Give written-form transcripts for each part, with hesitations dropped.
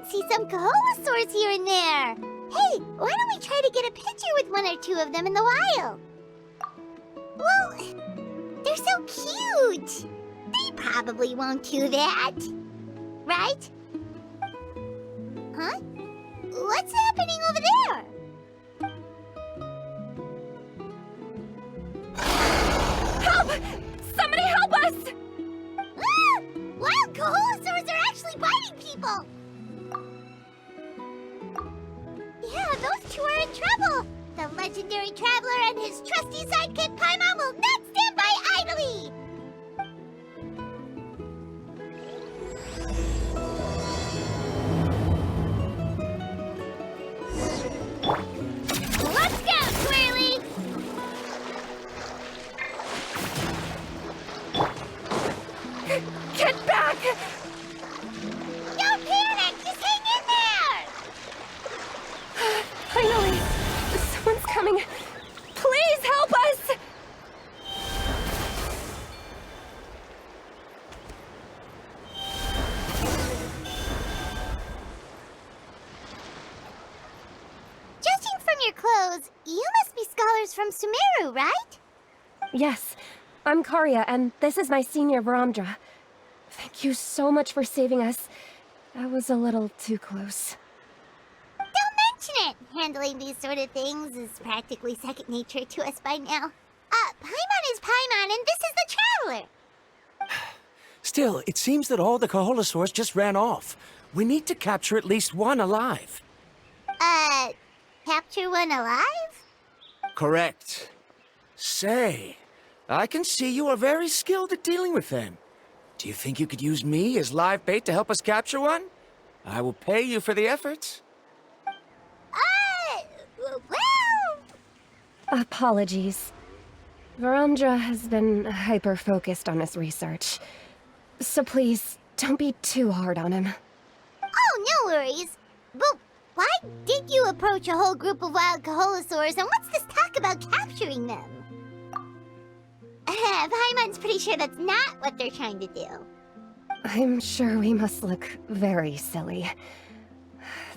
might see some Kaholosaurs here and there. Hey, why don't we try to get a picture with one or two of them in the wild? Well, they're so cute. They probably won't do that. Right? Huh? What's happening over there? Help! Somebody help us! Ah! Wild Kaholosaurs are actually biting people! Yeah, those two are in trouble! The legendary traveler and his trusty sidekick Paimon will not stand by idly! Let's go, Twirly! Get back! Don't panic! Just hang in there! Finally! Someone's coming! Please help us! Judging from your clothes, you must be scholars from Sumeru, right? Yes, I'm Karya, and this is my senior Varamdra. Thank you so much for saving us. That was a little too close. Don't mention it! Handling these sort of things is practically second nature to us by now. Paimon is Paimon, and this is the Traveler! Still, it seems that all the Kaholosaurs just ran off. We need to capture at least one alive. Capture one alive? Correct. Say, I can see you are very skilled at dealing with them. Do you think you could use me as live bait to help us capture one? I will pay you for the effort. Well... Apologies. Varamdra has been hyper-focused on his research. So please, don't be too hard on him. Oh, no worries. But why did you approach a whole group of wild Kaholosaurs, and what's this talk about capturing them? Paimon's pretty sure that's not what they're trying to do. I'm sure we must look very silly.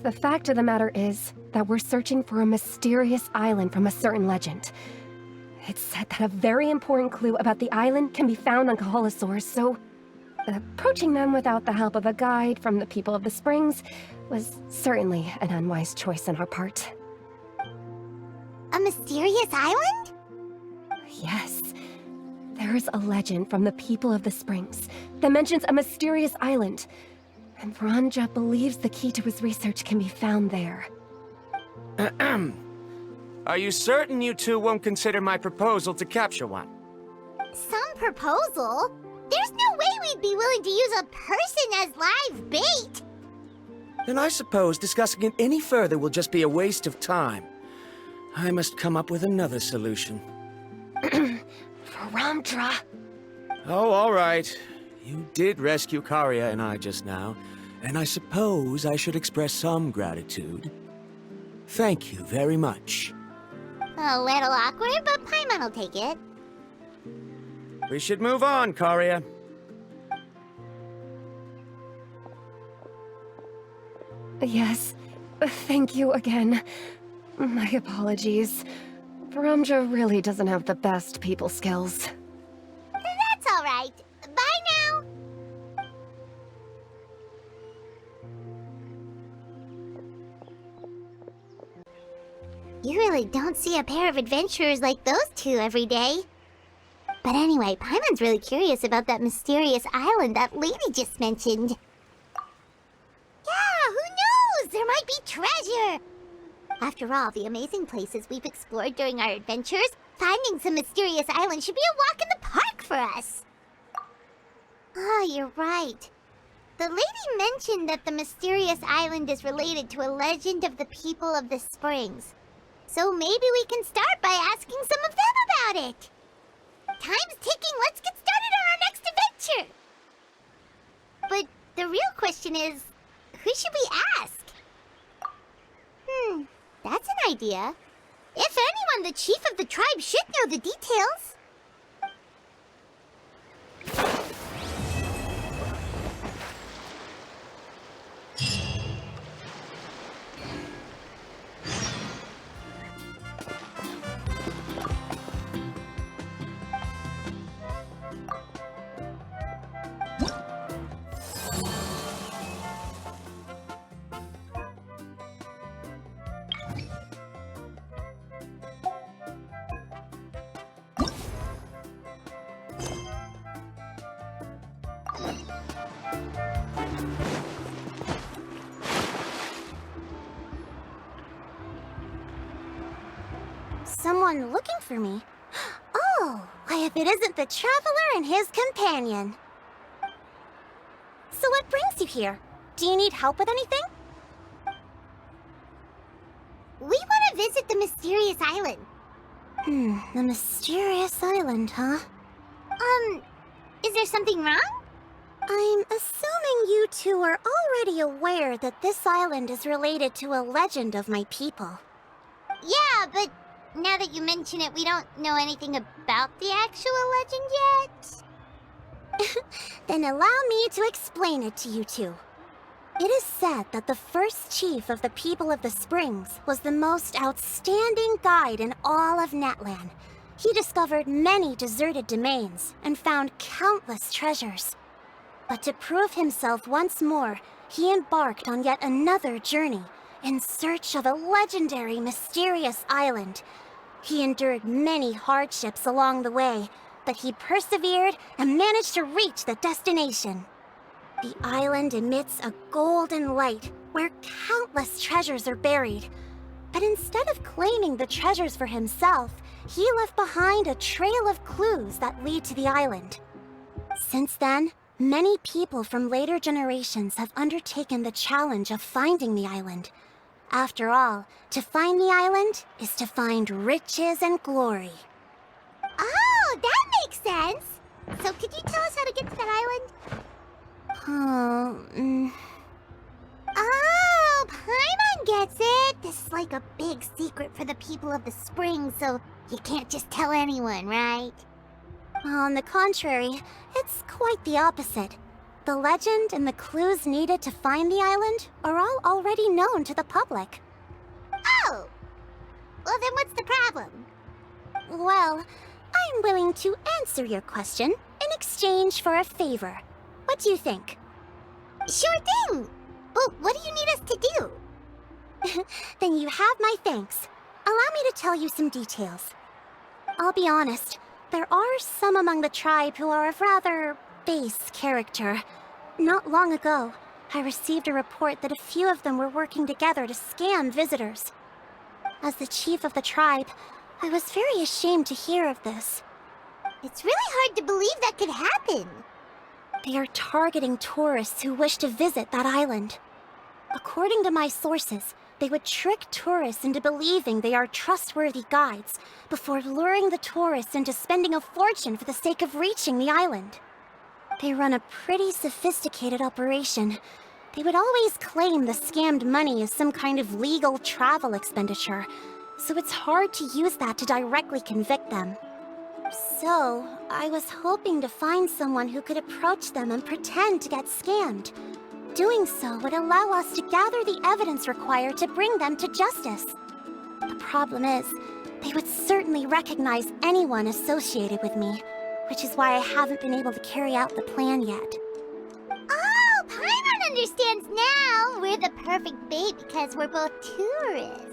The fact of the matter is that we're searching for a mysterious island from a certain legend. It's said that a very important clue about the island can be found on Kaholosaurs, so approaching them without the help of a guide from the people of the Springs was certainly an unwise choice on our part. A mysterious island? Yes. There is a legend from the people of the Springs that mentions a mysterious island, and Varamdra believes the key to his research can be found there. Are you certain you two won't consider my proposal to capture one? Some proposal? There's no way we'd be willing to use a person as live bait! Then I suppose discussing it any further will just be a waste of time. I must come up with another solution. Varamdra! Oh, all right. You did rescue Karya and I just now, and I suppose I should express some gratitude. Thank you very much. A little awkward, but Paimon will take it. We should move on, Karya. Yes, thank you again. My apologies. Varamdra really doesn't have the best people skills. That's all right. Bye now. You really don't see a pair of adventurers like those two every day. But anyway, Paimon's really curious about that mysterious island that lady just mentioned. Yeah, who knows? There might be treasure! After all the amazing places we've explored during our adventures, finding some mysterious island should be a walk in the park for us. Oh, you're right. The lady mentioned that the mysterious island is related to a legend of the people of the Springs. So maybe we can start by asking some of them about it. Time's ticking, let's get started on our next adventure! But the real question is, who should we ask? That's an idea. If anyone, the chief of the tribe should know the details. Someone looking for me? Oh, why if it isn't the Traveler and his companion. So what brings you here? Do you need help with anything? We want to visit the mysterious island. The mysterious island, huh? Is there something wrong? I'm assuming you two are already aware that this island is related to a legend of my people. Yeah, but now that you mention it, we don't know anything about the actual legend yet. Then allow me to explain it to you two. It is said that the first chief of the people of the Springs was the most outstanding guide in all of Natlan. He discovered many deserted domains and found countless treasures. But to prove himself once more, he embarked on yet another journey in search of a legendary, mysterious island. He endured many hardships along the way, but he persevered and managed to reach the destination. The island emits a golden light where countless treasures are buried. But instead of claiming the treasures for himself, he left behind a trail of clues that lead to the island. Since then, many people from later generations have undertaken the challenge of finding the island. After all, to find the island is to find riches and glory. Oh, that makes sense! So could you tell us how to get to that island? Oh, Paimon gets it! This is like a big secret for the people of the Springs, so you can't just tell anyone, right? On the contrary, it's quite the opposite. The legend and the clues needed to find the island are all already known to the public. Oh! Well, then what's the problem? Well, I'm willing to answer your question in exchange for a favor. What do you think? Sure thing! But what do you need us to do? Then you have my thanks. Allow me to tell you some details. I'll be honest, there are some among the tribe who are of rather base character. Not long ago, I received a report that a few of them were working together to scam visitors. As the chief of the tribe, I was very ashamed to hear of this. It's really hard to believe that could happen. They are targeting tourists who wish to visit that island. According to my sources, they would trick tourists into believing they are trustworthy guides before luring the tourists into spending a fortune for the sake of reaching the island. They run a pretty sophisticated operation. They would always claim the scammed money is some kind of legal travel expenditure, so it's hard to use that to directly convict them. So, I was hoping to find someone who could approach them and pretend to get scammed. Doing so would allow us to gather the evidence required to bring them to justice. The problem is, they would certainly recognize anyone associated with me, which is why I haven't been able to carry out the plan yet. Oh, Paimon understands now! We're the perfect bait because we're both tourists.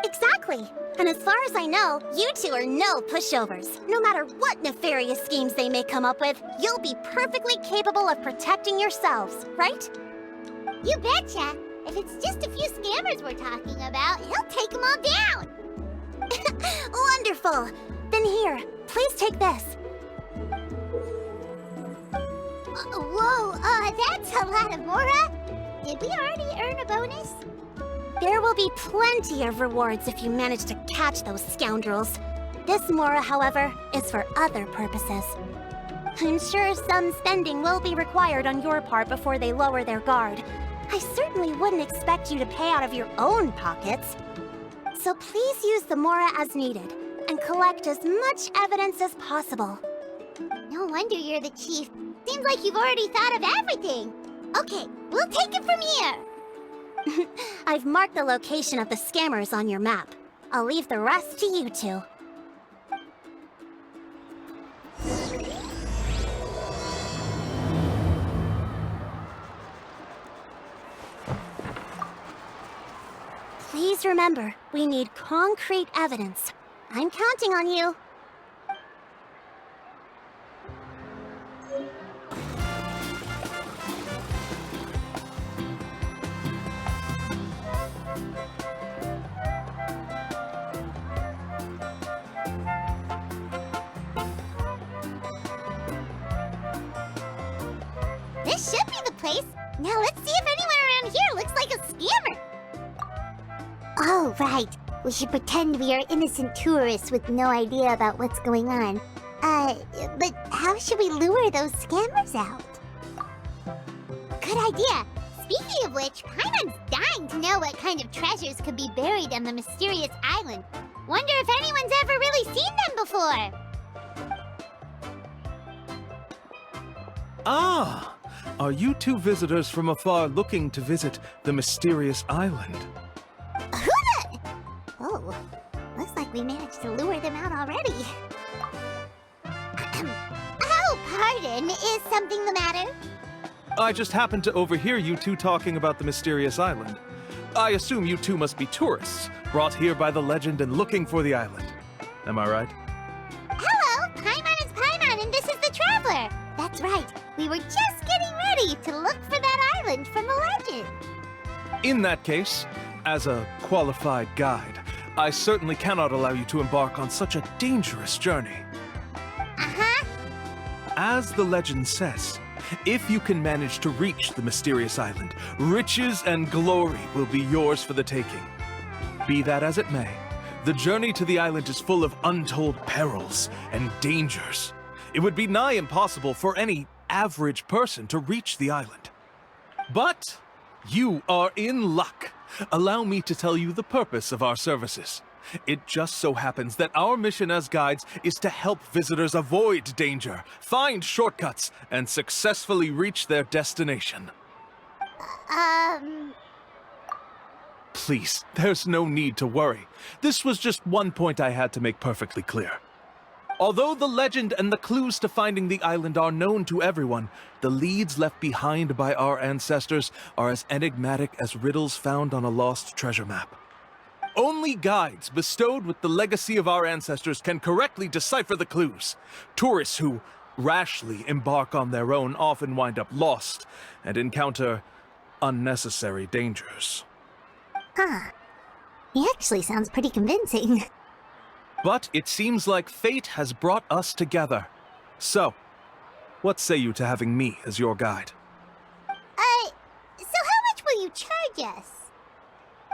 Exactly! And as far as I know, you two are no pushovers. No matter what nefarious schemes they may come up with, you'll be perfectly capable of protecting yourselves, right? You betcha! If it's just a few scammers we're talking about, he'll take them all down! Wonderful! Then here, please take this. Whoa, that's a lot of Mora! Did we already earn a bonus? There will be plenty of rewards if you manage to catch those scoundrels. This Mora, however, is for other purposes. I'm sure some spending will be required on your part before they lower their guard. I certainly wouldn't expect you to pay out of your own pockets. So please use the Mora as needed, and collect as much evidence as possible. No wonder you're the chief. Seems like you've already thought of everything. Okay, we'll take it from here. I've marked the location of the scammers on your map. I'll leave the rest to you two. Please remember, we need concrete evidence. I'm counting on you. This should be the place. Now let's see if anyone around here looks like a scammer. Oh, right. We should pretend we are innocent tourists with no idea about what's going on. But how should we lure those scammers out? Good idea. Speaking of which, Paimon's dying to know what kind of treasures could be buried on the mysterious island. Wonder if anyone's ever really seen them before. Ah! Are you two visitors from afar looking to visit the mysterious island? Oh, looks like we managed to lure them out already. Oh, pardon. Is something the matter? I just happened to overhear you two talking about the mysterious island. I assume you two must be tourists, brought here by the legend and looking for the island. Am I right? Hello, Paimon is Paimon, and this is the Traveler. That's right. We were just getting ready to look for that island from the legend. In that case, as a qualified guide, I certainly cannot allow you to embark on such a dangerous journey. Uh-huh. As the legend says, if you can manage to reach the mysterious island, riches and glory will be yours for the taking. Be that as it may, the journey to the island is full of untold perils and dangers. It would be nigh impossible for any average person to reach the island. But you are in luck. Allow me to tell you the purpose of our services. It just so happens that our mission as guides is to help visitors avoid danger, find shortcuts, and successfully reach their destination. Please, there's no need to worry. This was just one point I had to make perfectly clear. Although the legend and the clues to finding the island are known to everyone, the leads left behind by our ancestors are as enigmatic as riddles found on a lost treasure map. Only guides bestowed with the legacy of our ancestors can correctly decipher the clues. Tourists who rashly embark on their own often wind up lost and encounter unnecessary dangers. Huh. He actually sounds pretty convincing. But it seems like fate has brought us together. So, what say you to having me as your guide? So how much will you charge us?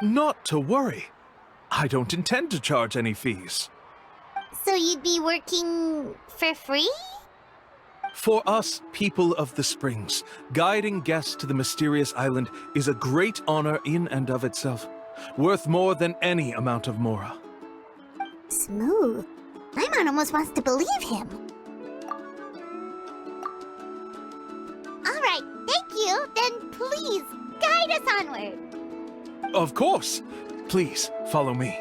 Not to worry. I don't intend to charge any fees. So you'd be working for free? For us, people of the Springs, guiding guests to the mysterious island is a great honor in and of itself, worth more than any amount of mora. Smooth. Paimon almost wants to believe him. All right, thank you. Then please, guide us onward. Of course. Please, follow me.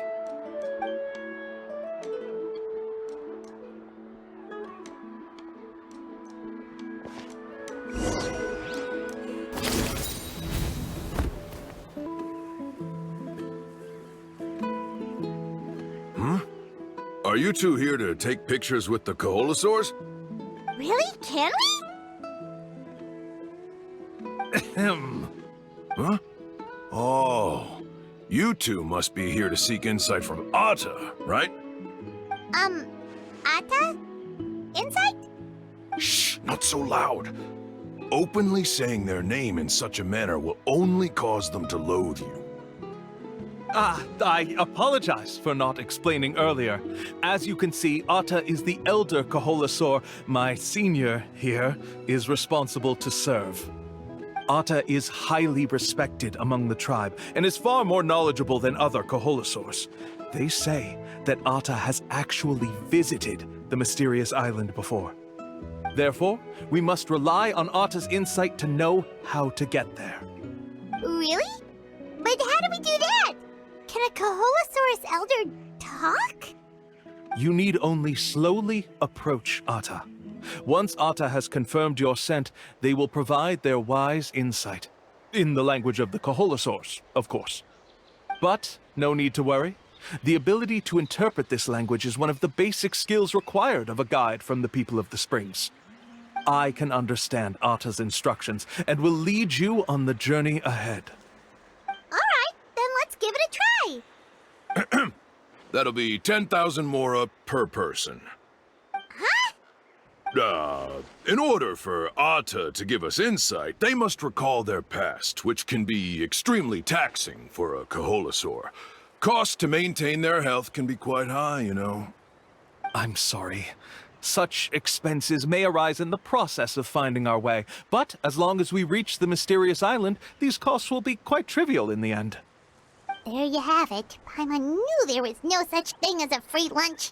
Are you two here to take pictures with the Koholosaurs? Really? Can we? Ahem. Huh? Oh, you two must be here to seek insight from Atta, right? Atta? Insight? Shh, not so loud. Openly saying their name in such a manner will only cause them to loathe you. I apologize for not explaining earlier. As you can see, Atta is the elder Koholosaur. My senior here is responsible to serve. Atta is highly respected among the tribe and is far more knowledgeable than other Koholosaurs. They say that Atta has actually visited the mysterious island before. Therefore, we must rely on Atta's insight to know how to get there. Really? But how do we do that? Can a Koholosaurus elder talk? You need only slowly approach Atta. Once Atta has confirmed your scent, they will provide their wise insight. In the language of the Koholosaurs, of course. But no need to worry. The ability to interpret this language is one of the basic skills required of a guide from the people of the Springs. I can understand Atta's instructions and will lead you on the journey ahead. All right, then let's give it a try. That'll be 10,000 mora per person. Huh? In order for Ata to give us insight, they must recall their past, which can be extremely taxing for a Kaholosaur. Cost to maintain their health can be quite high, you know. I'm sorry. Such expenses may arise in the process of finding our way, but as long as we reach the mysterious island, these costs will be quite trivial in the end. There you have it. Paimon knew there was no such thing as a free lunch.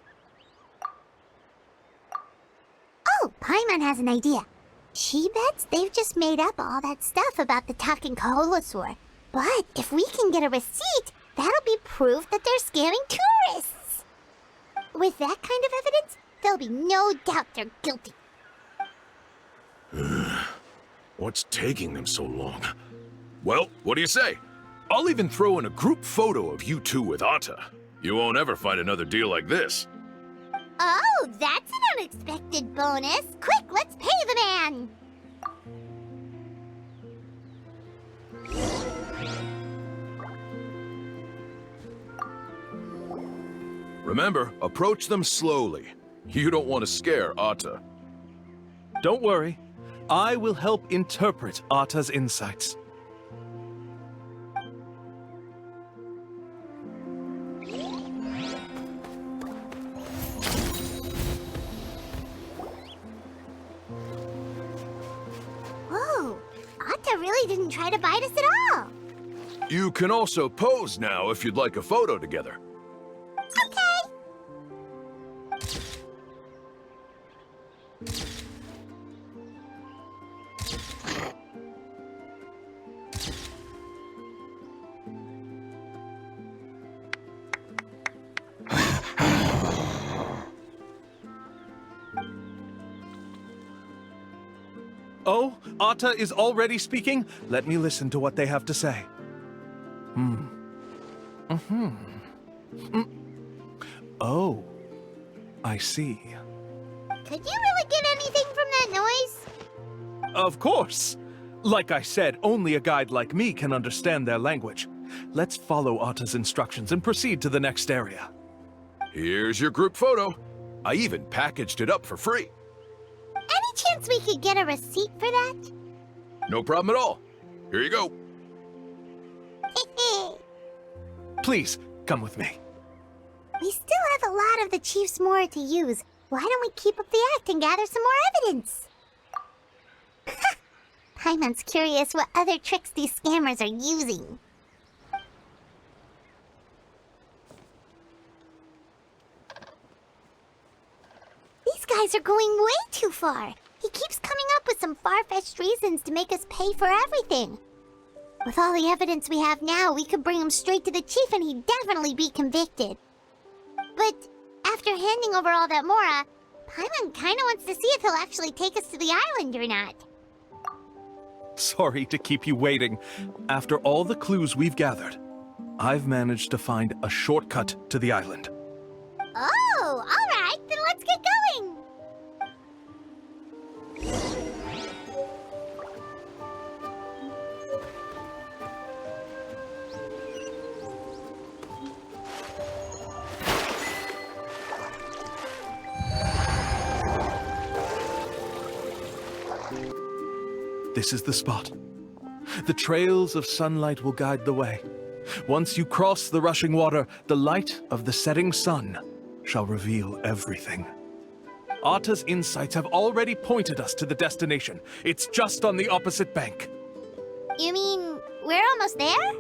Oh, Paimon has an idea. She bets they've just made up all that stuff about the talking Kaholosaur. But if we can get a receipt, that'll be proof that they're scamming tourists. With that kind of evidence, there'll be no doubt they're guilty. What's taking them so long? Well, what do you say? I'll even throw in a group photo of you two with Ata. You won't ever find another deal like this. Oh, that's an unexpected bonus. Quick, let's pay the man. Remember, approach them slowly. You don't want to scare Ata. Don't worry. I will help interpret Ata's insights. Whoa, Ata really didn't try to bite us at all. You can also pose now if you'd like a photo together. Okay. Oh, Ata is already speaking? Let me listen to what they have to say. Oh, I see. Could you really get anything from that noise? Of course! Like I said, only a guide like me can understand their language. Let's follow Ata's instructions and proceed to the next area. Here's your group photo. I even packaged it up for free. Any chance we could get a receipt for that? No problem at all. Here you go. Please, come with me. We still have a lot of the Chief's Mora to use. Why don't we keep up the act and gather some more evidence? Paimon's curious what other tricks these scammers are using. These guys are going way too far. He keeps coming up with some far-fetched reasons to make us pay for everything. With all the evidence we have now, we could bring him straight to the chief and he'd definitely be convicted. But after handing over all that Mora, Paimon kinda wants to see if he'll actually take us to the island or not. Sorry to keep you waiting. After all the clues we've gathered, I've managed to find a shortcut to the island. Oh, alright, then let's get going! This is the spot. The trails of sunlight will guide the way. Once you cross the rushing water, the light of the setting sun shall reveal everything. Ata's insights have already pointed us to the destination. It's just on the opposite bank. You mean, we're almost there?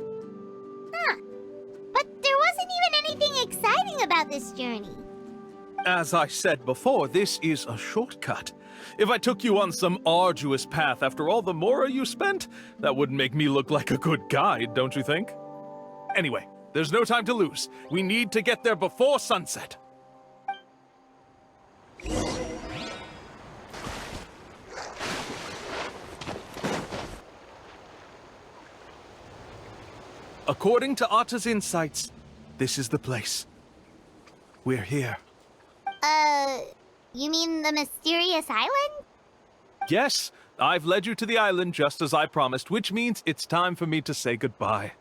Huh. But there wasn't even anything exciting about this journey. As I said before, this is a shortcut. If I took you on some arduous path after all the Mora you spent, that wouldn't make me look like a good guide, don't you think? Anyway, there's no time to lose. We need to get there before sunset. According to Ata's insights, this is the place. We're here. You mean the mysterious island? Yes, I've led you to the island just as I promised, which means it's time for me to say goodbye.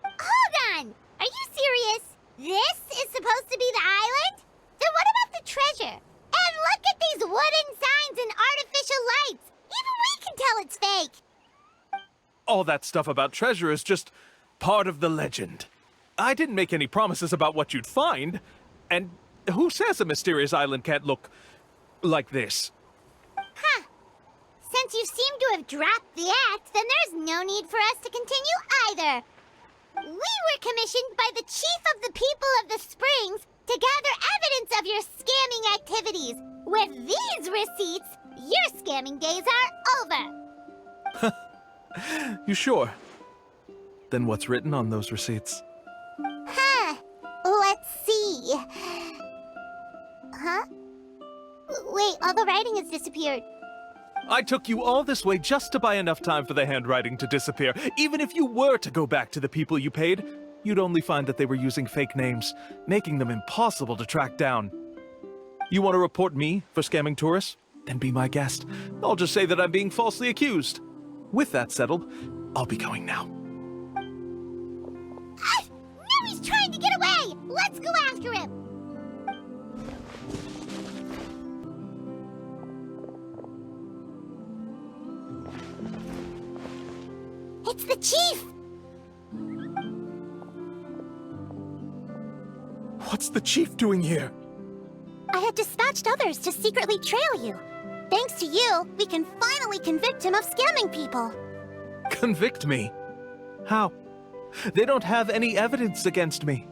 Hold on! Are you serious? This is supposed to be the island? Then what about the treasure? And look at these wooden signs and artificial lights. Even we can tell it's fake. All that stuff about treasure is just part of the legend. I didn't make any promises about what you'd find. And who says a mysterious island can't look like this? Huh. Since you seem to have dropped the act, then there's no need for us to continue either. We were commissioned by the chief of the people of the Springs to gather evidence of your scamming activities. With these receipts, your scamming days are over. You sure? Then what's written on those receipts? Huh. Let's see. Huh? Wait, all the writing has disappeared. I took you all this way just to buy enough time for the handwriting to disappear. Even if you were to go back to the people you paid, you'd only find that they were using fake names, making them impossible to track down. You want to report me for scamming tourists? Then be my guest. I'll just say that I'm being falsely accused. With that settled, I'll be going now. Now he's trying to get away! Let's go after him! It's the chief! What's the chief doing here? I had dispatched others to secretly trail you. Thanks to you, we can finally convict him of scamming people. Convict me? How? They don't have any evidence against me.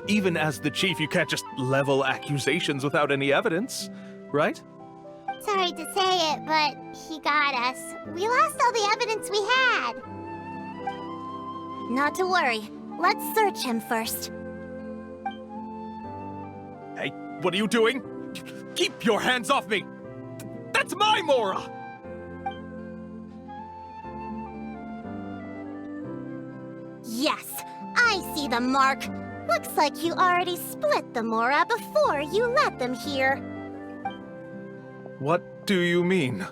Even as the chief, you can't just level accusations without any evidence, right? Sorry to say it, but he got us. We lost all the evidence we had. Not to worry. Let's search him first. Hey, what are you doing? Keep your hands off me! That's my Mora! Yes, I see the mark. Looks like you already split the Mora before you let them here. What do you mean?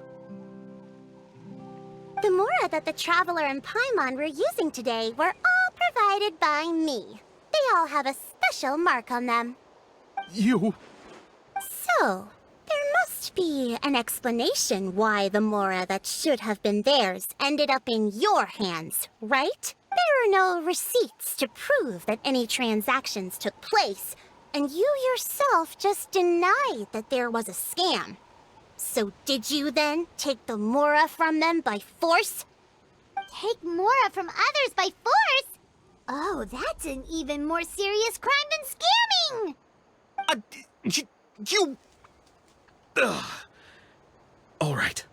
The Mora that the Traveler and Paimon were using today were all provided by me. They all have a special mark on them. You... So, there must be an explanation why the Mora that should have been theirs ended up in your hands, right? There are no receipts to prove that any transactions took place, and you yourself just denied that there was a scam. So did you then take the Mora from them by force? Take Mora from others by force? Oh, that's an even more serious crime than scamming! You... Ugh. All right.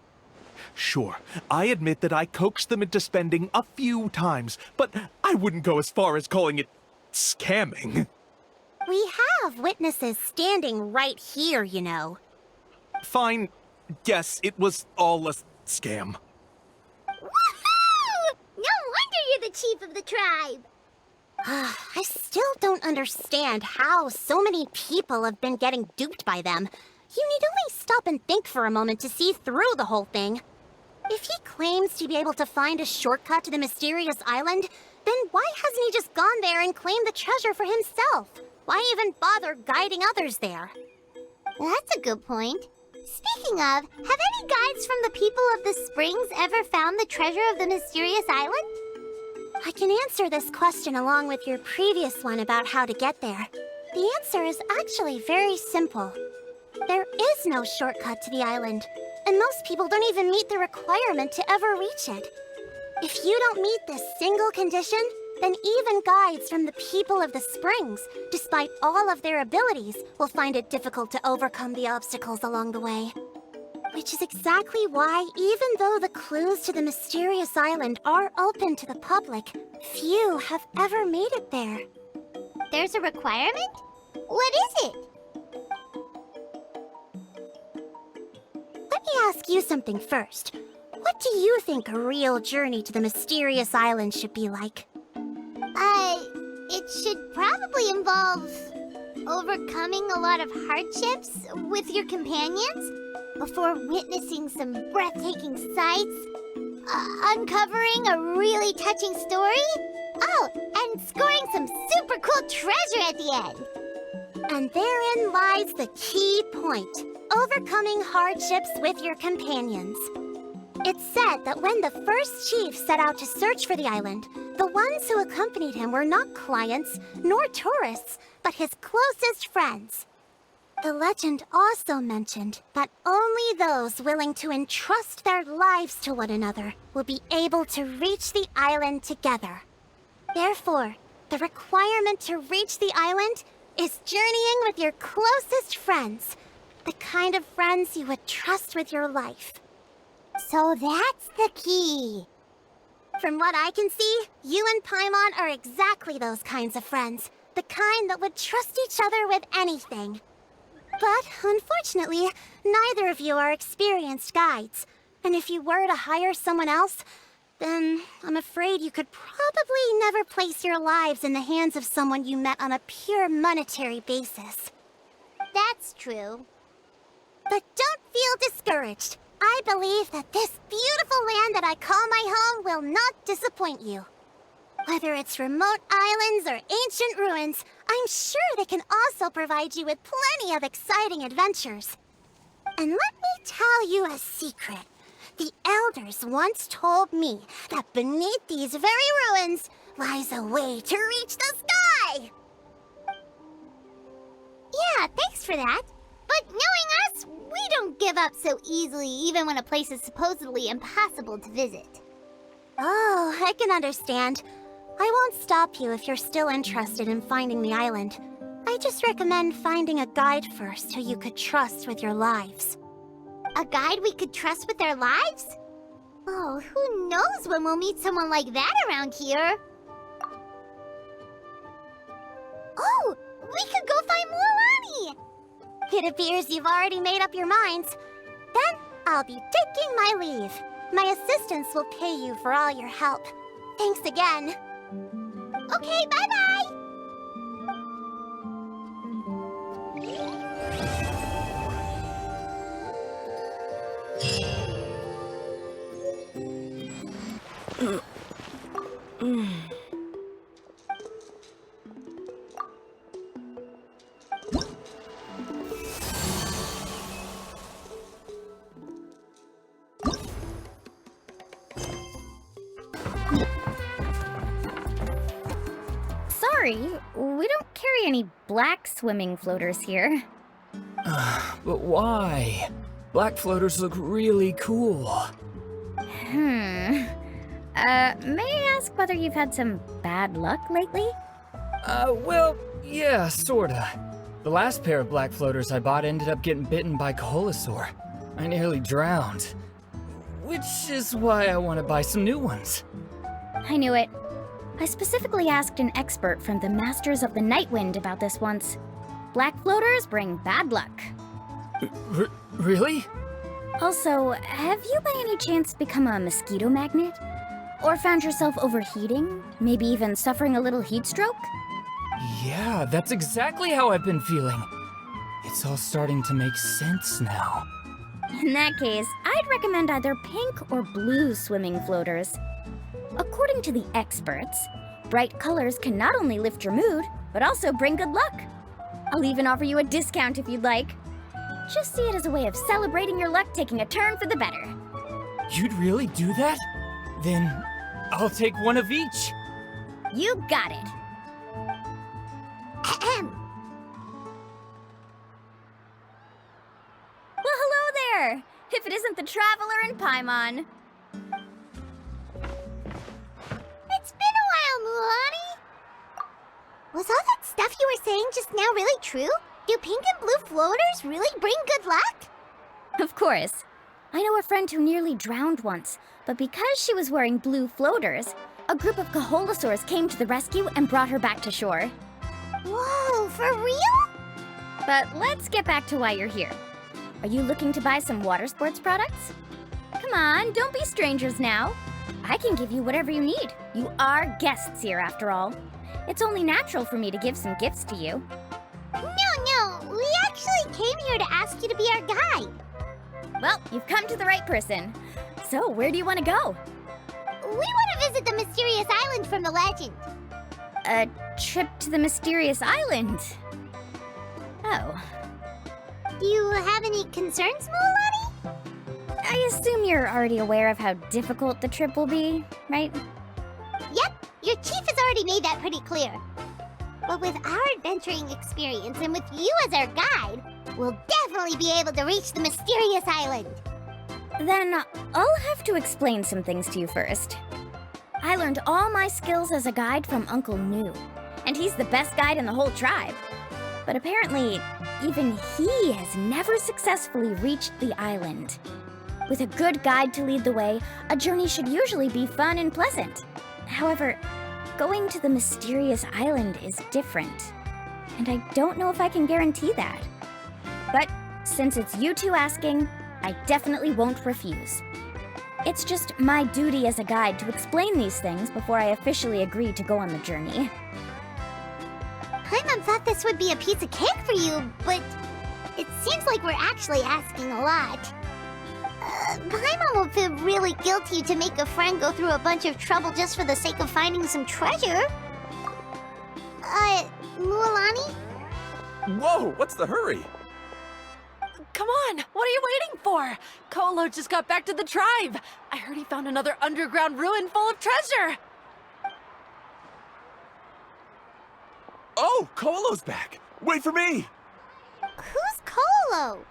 Sure, I admit that I coaxed them into spending a few times, but I wouldn't go as far as calling it scamming. We have witnesses standing right here, you know. Fine. Yes, it was all a scam. Woohoo! No wonder you're the chief of the tribe! I still don't understand how so many people have been getting duped by them. You need only stop and think for a moment to see through the whole thing. If he claims to be able to find a shortcut to the mysterious island, then why hasn't he just gone there and claimed the treasure for himself? Why even bother guiding others there? That's a good point. Speaking of, have any guides from the people of the Springs ever found the treasure of the mysterious island? I can answer this question along with your previous one about how to get there. The answer is actually very simple. There is no shortcut to the island, and most people don't even meet the requirement to ever reach it. If you don't meet this single condition, then even guides from the people of the Springs, despite all of their abilities, will find it difficult to overcome the obstacles along the way. Which is exactly why, even though the clues to the mysterious island are open to the public, few have ever made it there. There's a requirement? What is it? Let me ask you something first. What do you think a real journey to the mysterious island should be like? It should probably involve overcoming a lot of hardships with your companions before witnessing some breathtaking sights, uncovering a really touching story, oh, and scoring some super cool treasure at the end. And therein lies the key point. overcoming hardships with your companions. It's said that when the first chief set out to search for the island, the ones who accompanied him were not clients nor tourists, but his closest friends. The legend also mentioned that only those willing to entrust their lives to one another will be able to reach the island together. Therefore, the requirement to reach the island is journeying with your closest friends, the kind of friends you would trust with your life. So that's the key. From what I can see, you and Paimon are exactly those kinds of friends, the kind that would trust each other with anything. But unfortunately, neither of you are experienced guides, and if you were to hire someone else, then I'm afraid you could probably never place your lives in the hands of someone you met on a pure monetary basis. That's true. But don't feel discouraged. I believe that this beautiful land that I call my home will not disappoint you. Whether it's remote islands or ancient ruins, I'm sure they can also provide you with plenty of exciting adventures. And let me tell you a secret. The elders once told me that beneath these very ruins lies a way to reach the sky! Yeah, thanks for that. But knowing us, we don't give up so easily even when a place is supposedly impossible to visit. Oh, I can understand. I won't stop you if you're still interested in finding the island. I just recommend finding a guide first who you could trust with your lives. A guide we could trust with our lives? Oh, who knows when we'll meet someone like that around here? Oh, we could go find Mualani! It appears you've already made up your minds. Then I'll be taking my leave. My assistants will pay you for all your help. Thanks again. Okay, bye-bye! Sorry, we don't carry any black swimming floaters here. But why? Black floaters look really cool. May I ask whether you've had some bad luck lately? Well, yeah, sorta. The last pair of black floaters I bought ended up getting bitten by Caholasaur. I nearly drowned. Which is why I want to buy some new ones. I knew it. I specifically asked an expert from the Masters of the Nightwind about this once. Black floaters bring bad luck. Really? Also, have you by any chance become a mosquito magnet? Or found yourself overheating? Maybe even suffering a little heat stroke? Yeah, that's exactly how I've been feeling. It's all starting to make sense now. In that case, I'd recommend either pink or blue swimming floaters. According to the experts, bright colors can not only lift your mood, but also bring good luck. I'll even offer you a discount if you'd like. Just see it as a way of celebrating your luck taking a turn for the better. You'd really do that? Then I'll take one of each. You got it. Well, hello there! If it isn't the Traveler in Paimon. It's been a while, Mualani. Was all that stuff you were saying just now really true? Do pink and blue floaters really bring good luck? Of course. I know a friend who nearly drowned once, but because she was wearing blue floaters, a group of Caholasaurs came to the rescue and brought her back to shore. Whoa, for real? But let's get back to why you're here. Are you looking to buy some water sports products? Come on, don't be strangers now. I can give you whatever you need. You are guests here, after all. It's only natural for me to give some gifts to you. No, we actually came here to ask you to be our guide. Well, you've come to the right person. So, where do you want to go? We want to visit the mysterious island from the legend. A trip to the mysterious island? Oh. Do you have any concerns, Mualani? I assume you're already aware of how difficult the trip will be, right? Yep, your chief has already made that pretty clear. But with our adventuring experience and with you as our guide, we'll definitely be able to reach the mysterious island. Then I'll have to explain some things to you first. I learned all my skills as a guide from Uncle Nu, and he's the best guide in the whole tribe. But apparently, even he has never successfully reached the island. With a good guide to lead the way, a journey should usually be fun and pleasant. However, going to the mysterious island is different, and I don't know if I can guarantee that. But since it's you two asking, I definitely won't refuse. It's just my duty as a guide to explain these things before I officially agree to go on the journey. Paimon thought this would be a piece of cake for you, but it seems like we're actually asking a lot. Paimon will feel really guilty to make a friend go through a bunch of trouble just for the sake of finding some treasure. Mualani? Whoa, what's the hurry? Come on, what are you waiting for? Kolo just got back to the tribe. I heard he found another underground ruin full of treasure. Oh, Kolo's back! Wait for me! Who's Kolo?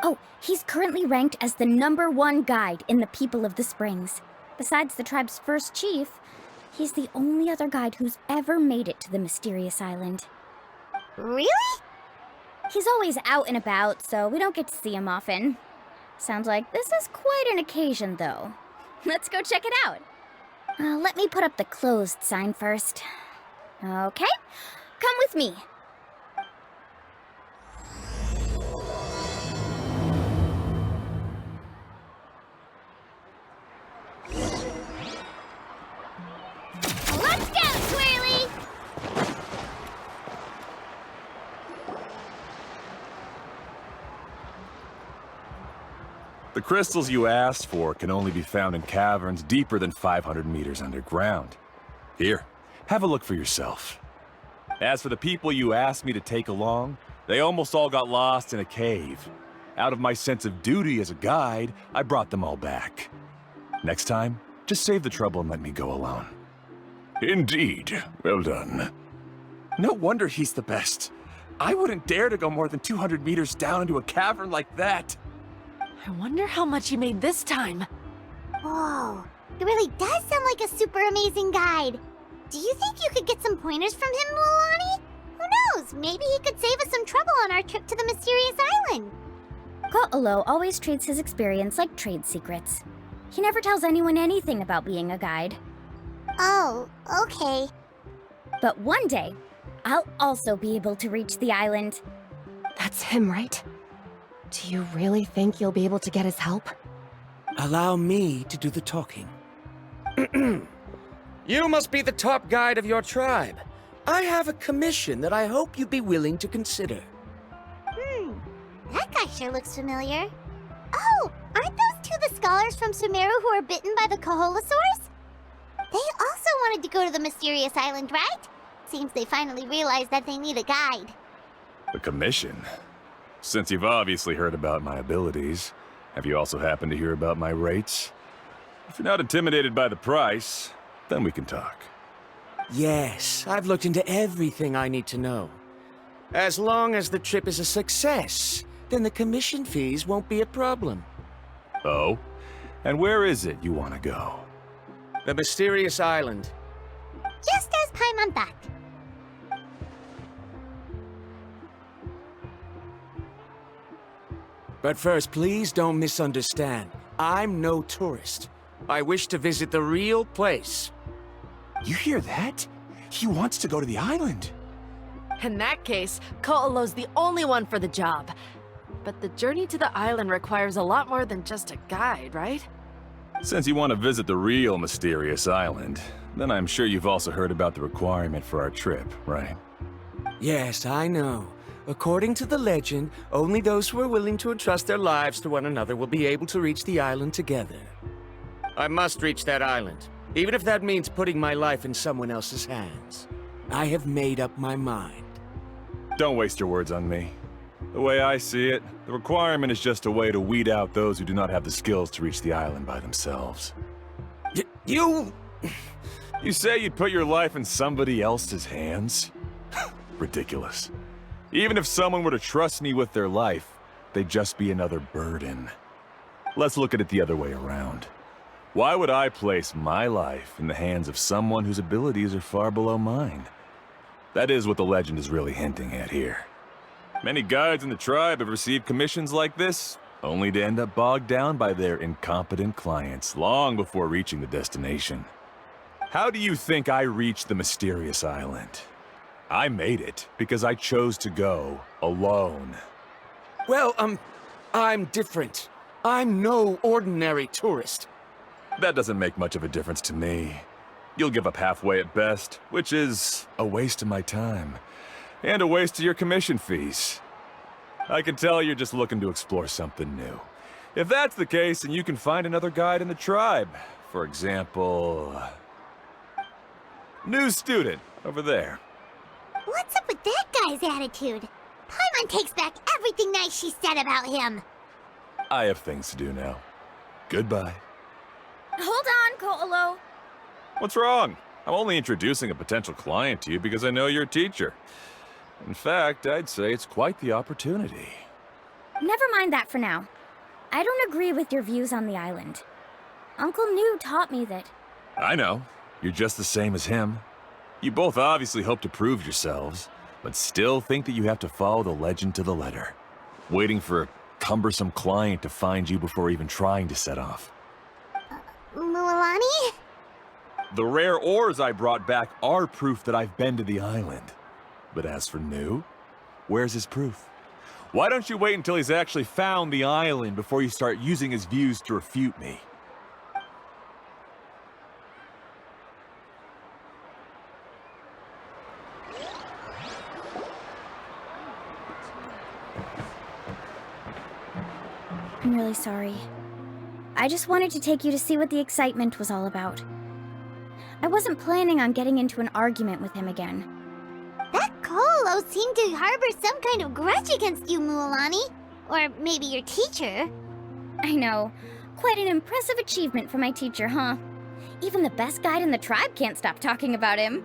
Oh, he's currently ranked as the #1 guide in the People of the Springs. Besides the tribe's first chief, he's the only other guide who's ever made it to the mysterious island. Really? He's always out and about, so we don't get to see him often. Sounds like this is quite an occasion, though. Let's go check it out. Let me put up the closed sign first. Okay, come with me. Let's go, Swirly! The crystals you asked for can only be found in caverns deeper than 500 meters underground. Here, have a look for yourself. As for the people you asked me to take along, they almost all got lost in a cave. Out of my sense of duty as a guide, I brought them all back. Next time, just save the trouble and let me go alone. Indeed. Well done. No wonder he's the best. I wouldn't dare to go more than 200 meters down into a cavern like that. I wonder how much he made this time. Whoa, he really does sound like a super amazing guide. Do you think you could get some pointers from him, Mualani? Who knows, maybe he could save us some trouble on our trip to the mysterious island. Ko'olo always treats his experience like trade secrets. He never tells anyone anything about being a guide. Oh, okay. But one day, I'll also be able to reach the island. That's him, right? Do you really think you'll be able to get his help? Allow me to do the talking. You must be the top guide of your tribe. I have a commission that I hope you'd be willing to consider. That guy sure looks familiar. Oh, aren't those two the scholars from Sumeru who were bitten by the Kaholasaurs? They also wanted to go to the mysterious island, right? Seems they finally realized that they need a guide. A commission? Since you've obviously heard about my abilities, have you also happened to hear about my rates? If you're not intimidated by the price, then we can talk. Yes, I've looked into everything I need to know. As long as the trip is a success, then the commission fees won't be a problem. Oh? And where is it you want to go? The mysterious island. Just as Paimon thought. But first, please don't misunderstand. I'm no tourist. I wish to visit the real place. You hear that? He wants to go to the island. In that case, Ko'olo's the only one for the job. But the journey to the island requires a lot more than just a guide, right? Since you want to visit the real mysterious island, then I'm sure you've also heard about the requirement for our trip, right? Yes, I know. According to the legend, only those who are willing to entrust their lives to one another will be able to reach the island together. I must reach that island, even if that means putting my life in someone else's hands. I have made up my mind. Don't waste your words on me. The way I see it, the requirement is just a way to weed out those who do not have the skills to reach the island by themselves. You... You say you'd put your life in somebody else's hands? Ridiculous. Even if someone were to trust me with their life, they'd just be another burden. Let's look at it the other way around. Why would I place my life in the hands of someone whose abilities are far below mine? That is what the legend is really hinting at here. Many guides in the tribe have received commissions like this, only to end up bogged down by their incompetent clients long before reaching the destination. How do you think I reached the mysterious island? I made it because I chose to go alone. Well, I'm different. I'm no ordinary tourist. That doesn't make much of a difference to me. You'll give up halfway at best, which is a waste of my time. And a waste of your commission fees. I can tell you're just looking to explore something new. If that's the case, then you can find another guide in the tribe. For example... new student, over there. What's up with that guy's attitude? Paimon takes back everything nice she said about him. I have things to do now. Goodbye. Hold on, Ko'olo. What's wrong? I'm only introducing a potential client to you because I know you're a teacher. In fact, I'd say it's quite the opportunity. Never mind that for now. I don't agree with your views on the island. Uncle New taught me that... I know. You're just the same as him. You both obviously hope to prove yourselves, but still think that you have to follow the legend to the letter. Waiting for a cumbersome client to find you before even trying to set off. Mualani? The rare ores I brought back are proof that I've been to the island. But as for New, where's his proof? Why don't you wait until he's actually found the island before you start using his views to refute me? I'm really sorry. I just wanted to take you to see what the excitement was all about. I wasn't planning on getting into an argument with him again. That Ko'olo seemed to harbor some kind of grudge against you, Mualani. Or maybe your teacher. I know. Quite an impressive achievement for my teacher, huh? Even the best guide in the tribe can't stop talking about him.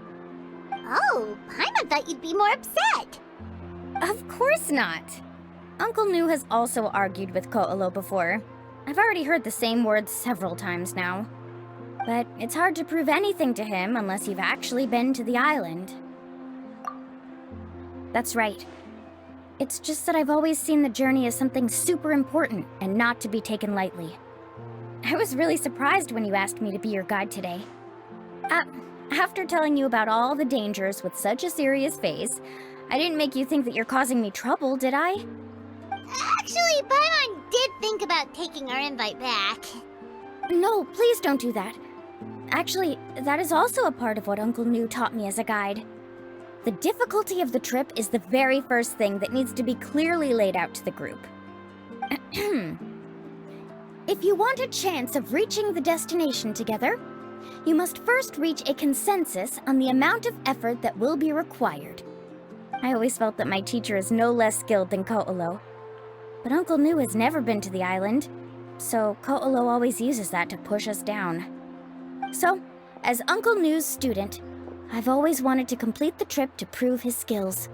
Oh, Paimon thought you'd be more upset. Of course not. Uncle New has also argued with Ko'olo before. I've already heard the same words several times now. But it's hard to prove anything to him unless you've actually been to the island. That's right. It's just that I've always seen the journey as something super important and not to be taken lightly. I was really surprised when you asked me to be your guide today. After telling you about all the dangers with such a serious face, I didn't make you think that you're causing me trouble, did I? Actually, Paimon did think about taking our invite back. No, please don't do that. Actually, that is also a part of what Uncle New taught me as a guide. The difficulty of the trip is the very first thing that needs to be clearly laid out to the group. If you want a chance of reaching the destination together, you must first reach a consensus on the amount of effort that will be required. I always felt that my teacher is no less skilled than Ko'olo. But Uncle New has never been to the island, so Ko'olo always uses that to push us down. So, as Uncle New's student, I've always wanted to complete the trip to prove his skills.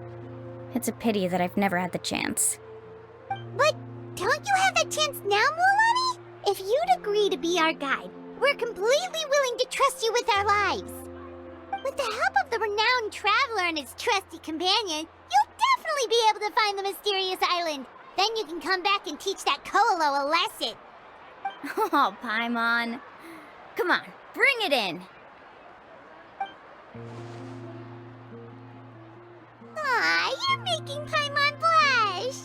It's a pity that I've never had the chance. But don't you have that chance now, Mualani? If you'd agree to be our guide, we're completely willing to trust you with our lives. With the help of the renowned traveler and his trusty companion, you'll definitely be able to find the mysterious island. Then you can come back and teach that Ko'olo a lesson. Oh, Paimon. Come on, bring it in. Aw, you're making Paimon blush.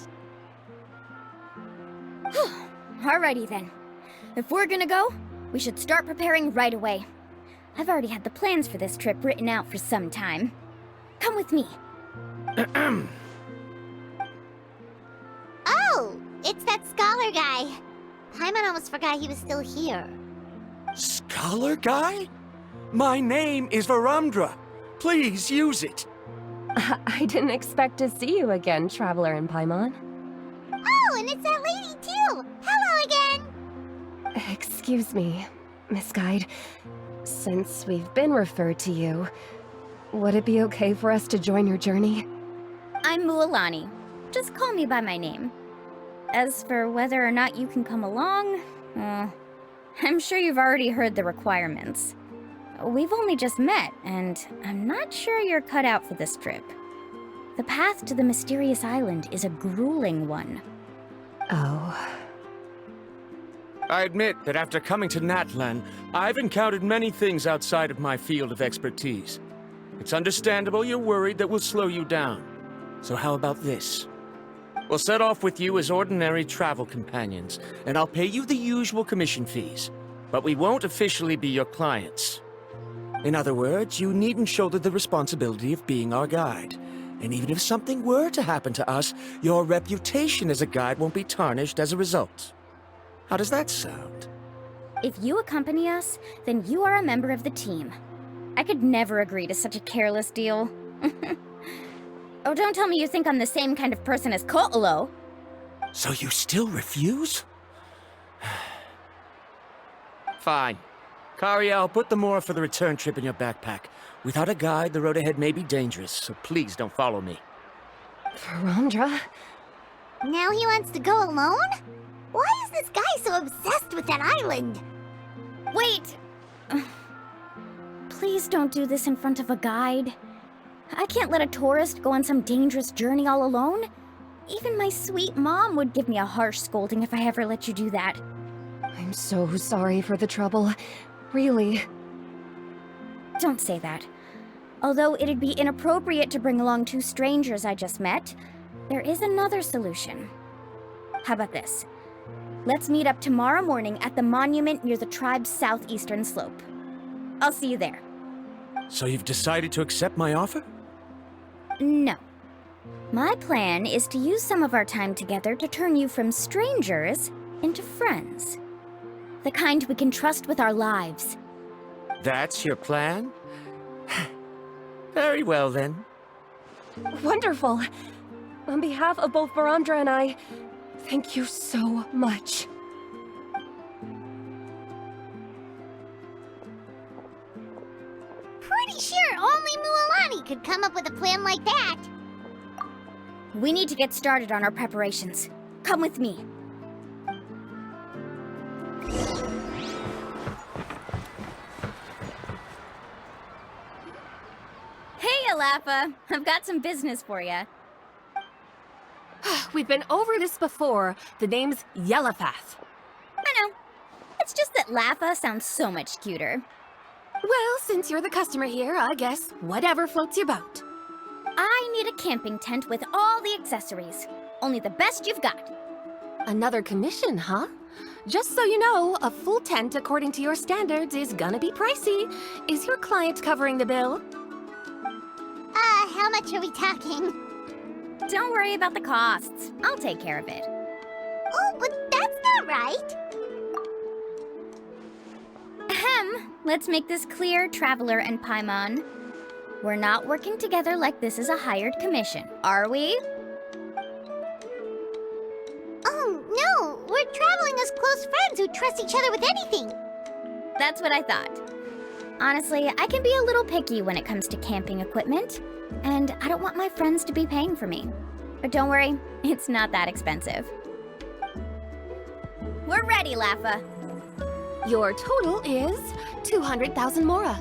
Alrighty then. If we're gonna go, we should start preparing right away. I've already had the plans for this trip written out for some time. Come with me. Oh, it's that scholar guy. Paimon almost forgot he was still here. Scholar guy? My name is Varumdra. Please use it. I didn't expect to see you again, Traveler and Paimon. it's that lady too! Hello again! Excuse me, Miss Guide. Since we've been referred to you, would it be okay for us to join your journey? I'm Mualani. Just call me by my name. As for whether or not you can come along, I'm sure you've already heard the requirements. We've only just met, and I'm not sure you're cut out for this trip. The path to the mysterious island is a grueling one. Oh. I admit that after coming to Natlan, I've encountered many things outside of my field of expertise. It's understandable you're worried that we'll slow you down. So how about this? We'll set off with you as ordinary travel companions, and I'll pay you the usual commission fees. But we won't officially be your clients. In other words, you needn't shoulder the responsibility of being our guide. And even if something were to happen to us, your reputation as a guide won't be tarnished as a result. How does that sound? If you accompany us, then you are a member of the team. I could never agree to such a careless deal. Oh, don't tell me you think I'm the same kind of person as Ko'olo. So you still refuse? Fine. Kariel, put the more for the return trip in your backpack. Without a guide, the road ahead may be dangerous, so please don't follow me. Verandra? Now he wants to go alone? Why is this guy so obsessed with that island? Wait! Please don't do this in front of a guide. I can't let a tourist go on some dangerous journey all alone. Even my sweet mom would give me a harsh scolding if I ever let you do that. I'm so sorry for the trouble. Really. Don't say that. Although it'd be inappropriate to bring along two strangers I just met, there is another solution. How about this? Let's meet up tomorrow morning at the monument near the tribe's southeastern slope. I'll see you there. So you've decided to accept my offer? No. My plan is to use some of our time together to turn you from strangers into friends. The kind we can trust with our lives. That's your plan? Very well, then. Wonderful. On behalf of both Verandra and I, thank you so much. Pretty sure only Mualani could come up with a plan like that. We need to get started on our preparations. Come with me. Hey, Alafa. I've got some business for you. We've been over this before. The name's Yellowfath. I know. It's just that Lafa sounds so much cuter. Well, since you're the customer here, I guess whatever floats your boat. I need a camping tent with all the accessories. Only the best you've got. Another commission, huh? Just so you know, a full tent according to your standards is gonna be pricey. Is your client covering the bill? How much are we talking? Don't worry about the costs. I'll take care of it. Oh, but that's not right. Ahem. Let's make this clear, Traveler and Paimon. We're not working together like this is a hired commission, are we? Oh, no. We're traveling as close friends who trust each other with anything. That's what I thought. Honestly, I can be a little picky when it comes to camping equipment, and I don't want my friends to be paying for me. But don't worry, it's not that expensive. We're ready, Lafa. Your total is 200,000 mora.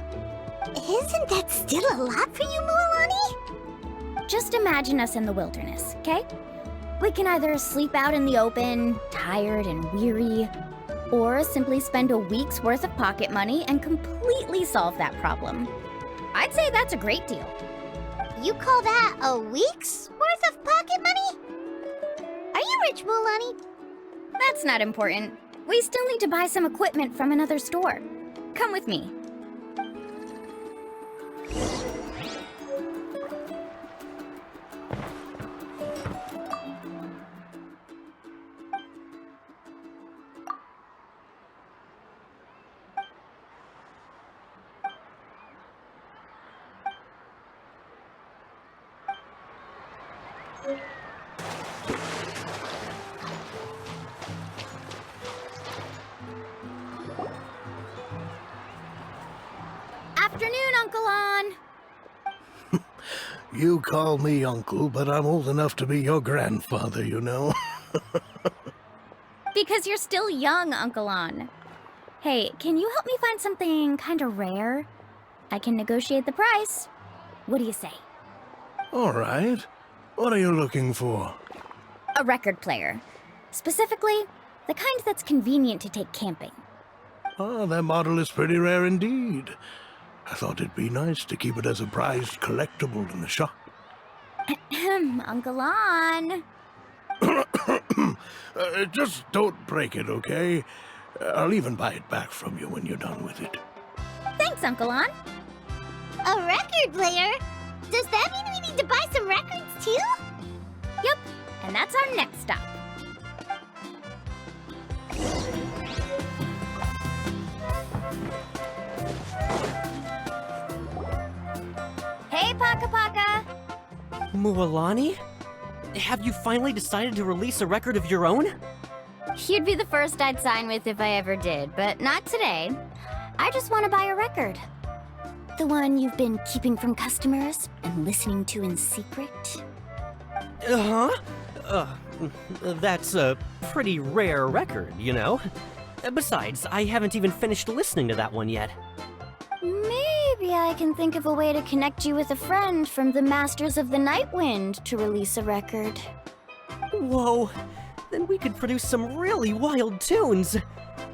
Isn't that still a lot for you, Mualani? Just imagine us in the wilderness, okay? We can either sleep out in the open, tired and weary, or simply spend a week's worth of pocket money and completely solve that problem. I'd say that's a great deal. You call that a week's worth of pocket money? Are you rich, Mualani? That's not important. We still need to buy some equipment from another store. Come with me. Afternoon, Uncle On. You call me uncle, but I'm old enough to be your grandfather, you know. Because you're still young, Uncle On. Hey, can you help me find something kind of rare? I can negotiate the price. What do you say? All right. What are you looking for? A record player. Specifically, the kind that's convenient to take camping. Ah, that model is pretty rare indeed. I thought it'd be nice to keep it as a prized collectible in the shop. Uncle On. Just don't break it, okay? I'll even buy it back from you when you're done with it. Thanks, Uncle On. A record player? Does that mean we need to buy some records too? Yep, and that's our next stop. Hey, Paka Paka! Mualani? Have you finally decided to release a record of your own? You'd be the first I'd sign with if I ever did, but not today. I just want to buy a record. The one you've been keeping from customers and listening to in secret? Uh-huh. That's a pretty rare record, you know? Besides, I haven't even finished listening to that one yet. Maybe I can think of a way to connect you with a friend from the Masters of the Night Wind to release a record. Whoa, then we could produce some really wild tunes.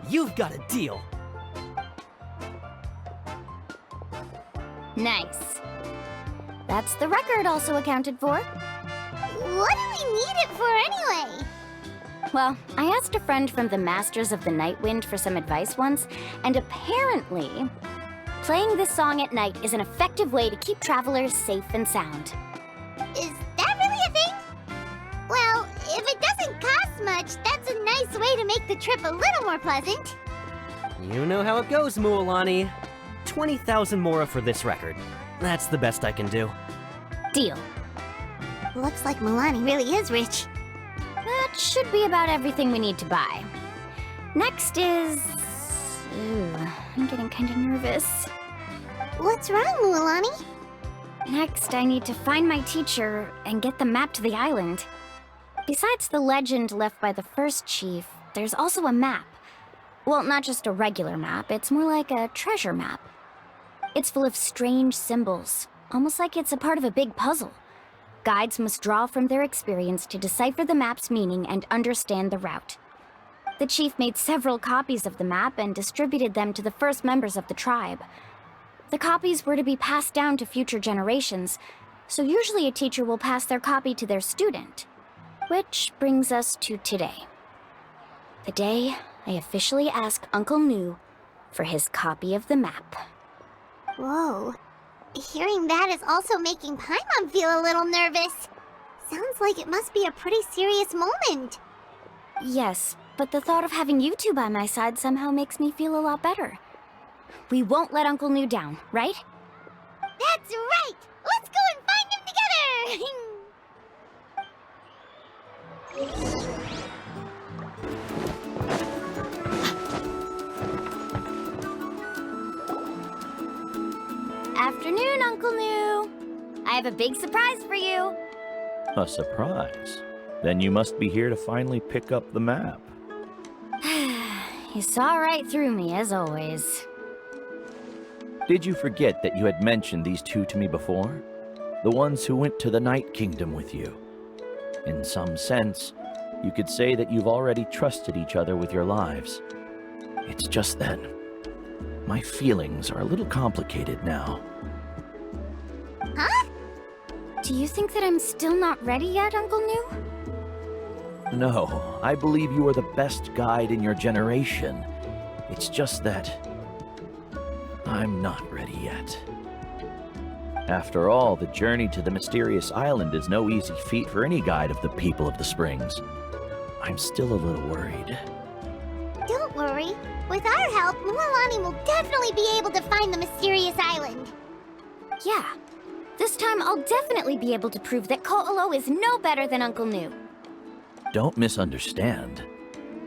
You've got a deal. Nice. That's the record also accounted for. What do we need it for anyway? Well, I asked a friend from the Masters of the Night Wind for some advice once, and apparently, playing this song at night is an effective way to keep travelers safe and sound. Is that really a thing? Well, if it doesn't cost much, that's a nice way to make the trip a little more pleasant. You know how it goes, Mualani. 20,000 mora for this record. That's the best I can do. Deal. Looks like Mualani really is rich. That should be about everything we need to buy. Next is... Ooh, I'm getting kind of nervous. What's wrong, Mualani? Next, I need to find my teacher and get the map to the island. Besides the legend left by the first chief, there's also a map. Well, not just a regular map, it's more like a treasure map. It's full of strange symbols, almost like it's a part of a big puzzle. Guides must draw from their experience to decipher the map's meaning and understand the route. The chief made several copies of the map and distributed them to the first members of the tribe. The copies were to be passed down to future generations, so usually a teacher will pass their copy to their student. Which brings us to today. The day I officially asked Uncle Nu for his copy of the map. Whoa. Hearing that is also making Paimon feel a little nervous. Sounds like it must be a pretty serious moment. Yes, but the thought of having you two by my side somehow makes me feel a lot better. We won't let Uncle Nu down, right? That's right! Let's go and find him together! Afternoon, Uncle Nu. I have a big surprise for you. A surprise? Then you must be here to finally pick up the map. You saw right through me, as always. Did you forget that you had mentioned these two to me before? The ones who went to the Night Kingdom with you. In some sense, you could say that you've already trusted each other with your lives. It's just that my feelings are a little complicated now. Huh? Do you think that I'm still not ready yet, Uncle Nu? No, I believe you are the best guide in your generation. It's just that I'm not ready yet. After all, the journey to the mysterious island is no easy feat for any guide of the people of the Springs. I'm still a little worried. Don't worry. With our help, Mualani will definitely be able to find the mysterious island. Yeah. This time I'll definitely be able to prove that Ko'olo is no better than Uncle Nu. Don't misunderstand.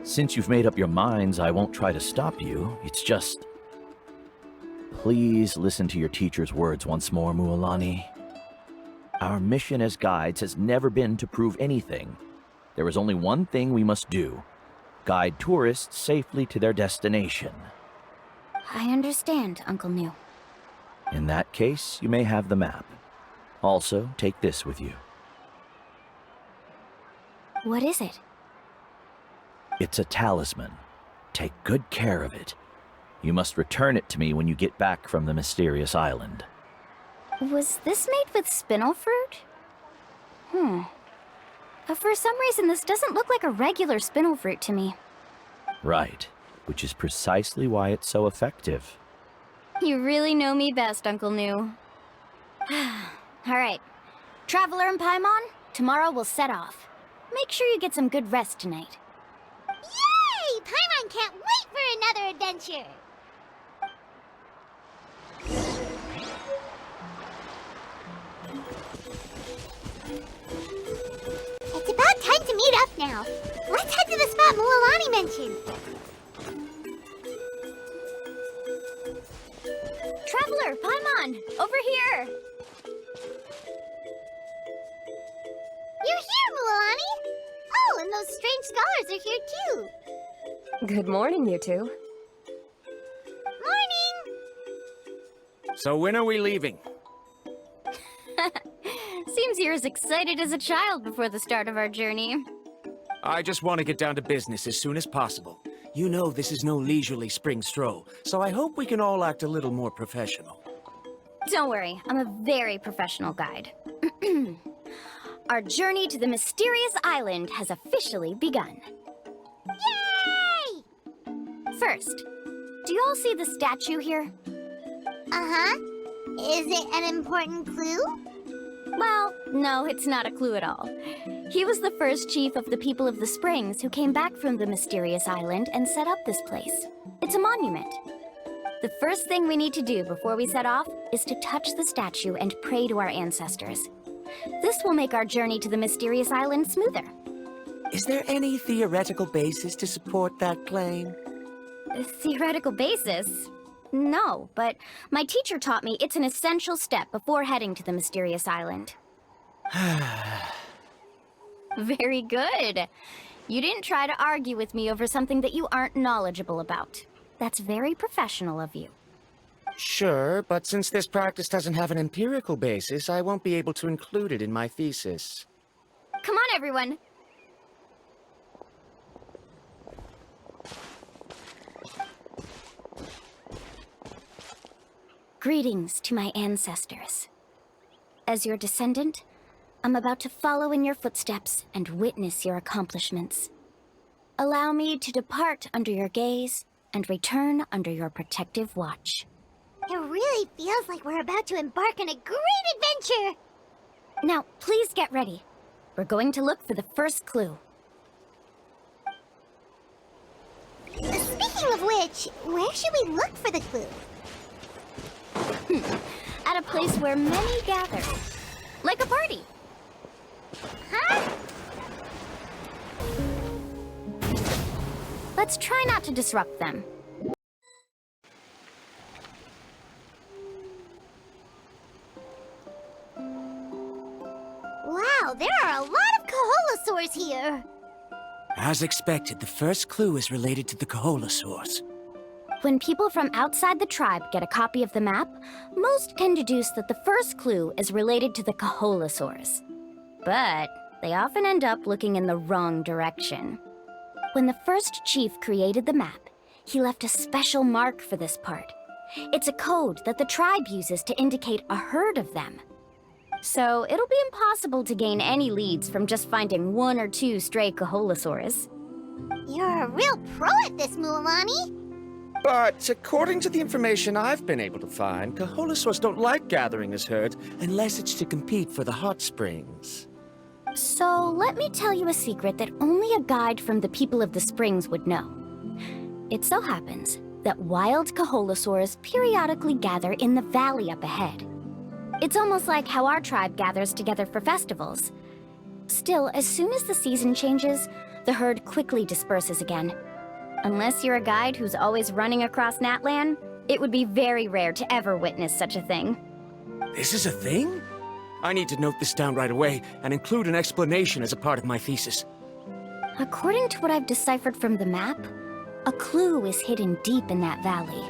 Since you've made up your minds, I won't try to stop you. It's just... Please listen to your teacher's words once more, Mualani. Our mission as guides has never been to prove anything. There is only one thing we must do: guide tourists safely to their destination. I understand, Uncle New. In that case, you may have the map. Also, take this with you. What is it? It's a talisman. Take good care of it. You must return it to me when you get back from the mysterious island. Was this made with spinel fruit? For some reason, this doesn't look like a regular spinel fruit to me. Right, which is precisely why it's so effective. You really know me best, Uncle New. Alright. Traveler and Paimon, tomorrow we'll set off. Make sure you get some good rest tonight. Yay! Paimon can't wait for another adventure! It's about time to meet up now. Let's head to the spot Mualani mentioned. Traveler, Paimon, over here! You're here, Mualani! Oh, and those strange scholars are here too. Good morning, you two. Morning! So when are we leaving? Seems you're as excited as a child before the start of our journey. I just want to get down to business as soon as possible. You know this is no leisurely spring stroll, so I hope we can all act a little more professional. Don't worry, I'm a very professional guide. Our journey to the mysterious island has officially begun. Yay! First, do you all see the statue here? Uh-huh. Is it an important clue? Well, no, it's not a clue at all. He was the first chief of the people of the Springs who came back from the mysterious island and set up this place. It's a monument. The first thing we need to do before we set off is to touch the statue and pray to our ancestors. This will make our journey to the mysterious island smoother. Is there any theoretical basis to support that claim? A theoretical basis? No, but my teacher taught me it's an essential step before heading to the mysterious island. Very good. You didn't try to argue with me over something that you aren't knowledgeable about. That's very professional of you. Sure, but since this practice doesn't have an empirical basis, I won't be able to include it in my thesis. Come on, everyone. Greetings to my ancestors. As your descendant, I'm about to follow in your footsteps and witness your accomplishments. Allow me to depart under your gaze and return under your protective watch. It really feels like we're about to embark on a great adventure! Now, please get ready. We're going to look for the first clue. Speaking of which, where should we look for the clue? At a place where many gather. Like a party. Huh? Let's try not to disrupt them. Wow, there are a lot of Kaholosaurs here! As expected, the first clue is related to the Kaholosaurs. When people from outside the tribe get a copy of the map, most can deduce that the first clue is related to the Kaholosaurs. But they often end up looking in the wrong direction. When the first chief created the map, he left a special mark for this part. It's a code that the tribe uses to indicate a herd of them. So it'll be impossible to gain any leads from just finding one or two stray Kaholosaurs. You're a real pro at this, Mualani! But according to the information I've been able to find, Kaholosaurs don't like gathering as herds unless it's to compete for the hot springs. So let me tell you a secret that only a guide from the people of the springs would know. It so happens that wild Kaholosaurs periodically gather in the valley up ahead. It's almost like how our tribe gathers together for festivals. Still, as soon as the season changes, the herd quickly disperses again. Unless you're a guide who's always running across Natlan, It would be very rare to ever witness such a thing. This is a thing? I need to note this down right away and include an explanation as a part of my thesis. According to what I've deciphered from the map, a clue is hidden deep in that valley.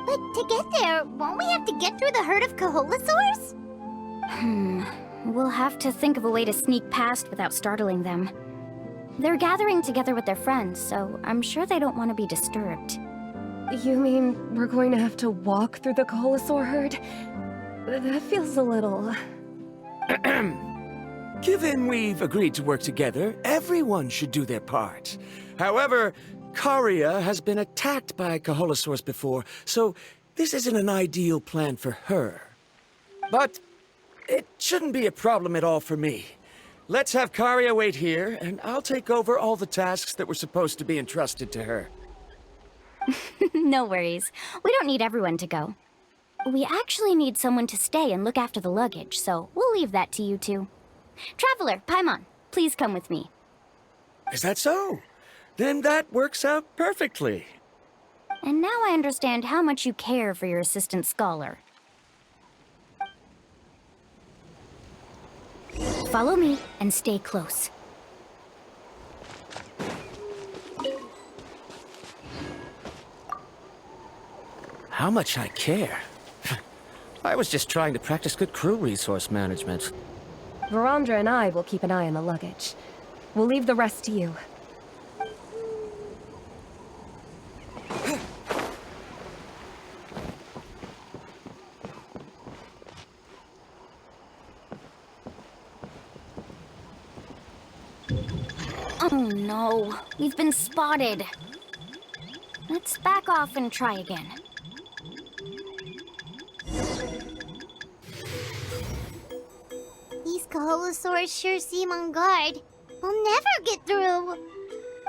But to get there, won't we have to get through the herd of Kaholasaurs? We'll have to think of a way to sneak past without startling them. They're gathering together with their friends, so I'm sure they don't want to be disturbed. You mean we're going to have to walk through the Kaholasaur herd? That feels a little... Given we've agreed to work together, everyone should do their part. However, Karia has been attacked by Kaholasaurs before, so this isn't an ideal plan for her. But it shouldn't be a problem at all for me. Let's have Karia wait here, and I'll take over all the tasks that were supposed to be entrusted to her. No worries. We don't need everyone to go. We actually need someone to stay and look after the luggage, so we'll leave that to you two. Traveler, Paimon, please come with me. Is that so? Then that works out perfectly. And now I understand how much you care for your assistant scholar. Follow me and stay close. How much I care. I was just trying to practice good crew resource management. Verandra and I will keep an eye on the luggage. We'll leave the rest to you. Oh no, we've been spotted. Let's back off and try again. These Kaholasaurs sure seem on guard. We'll never get through.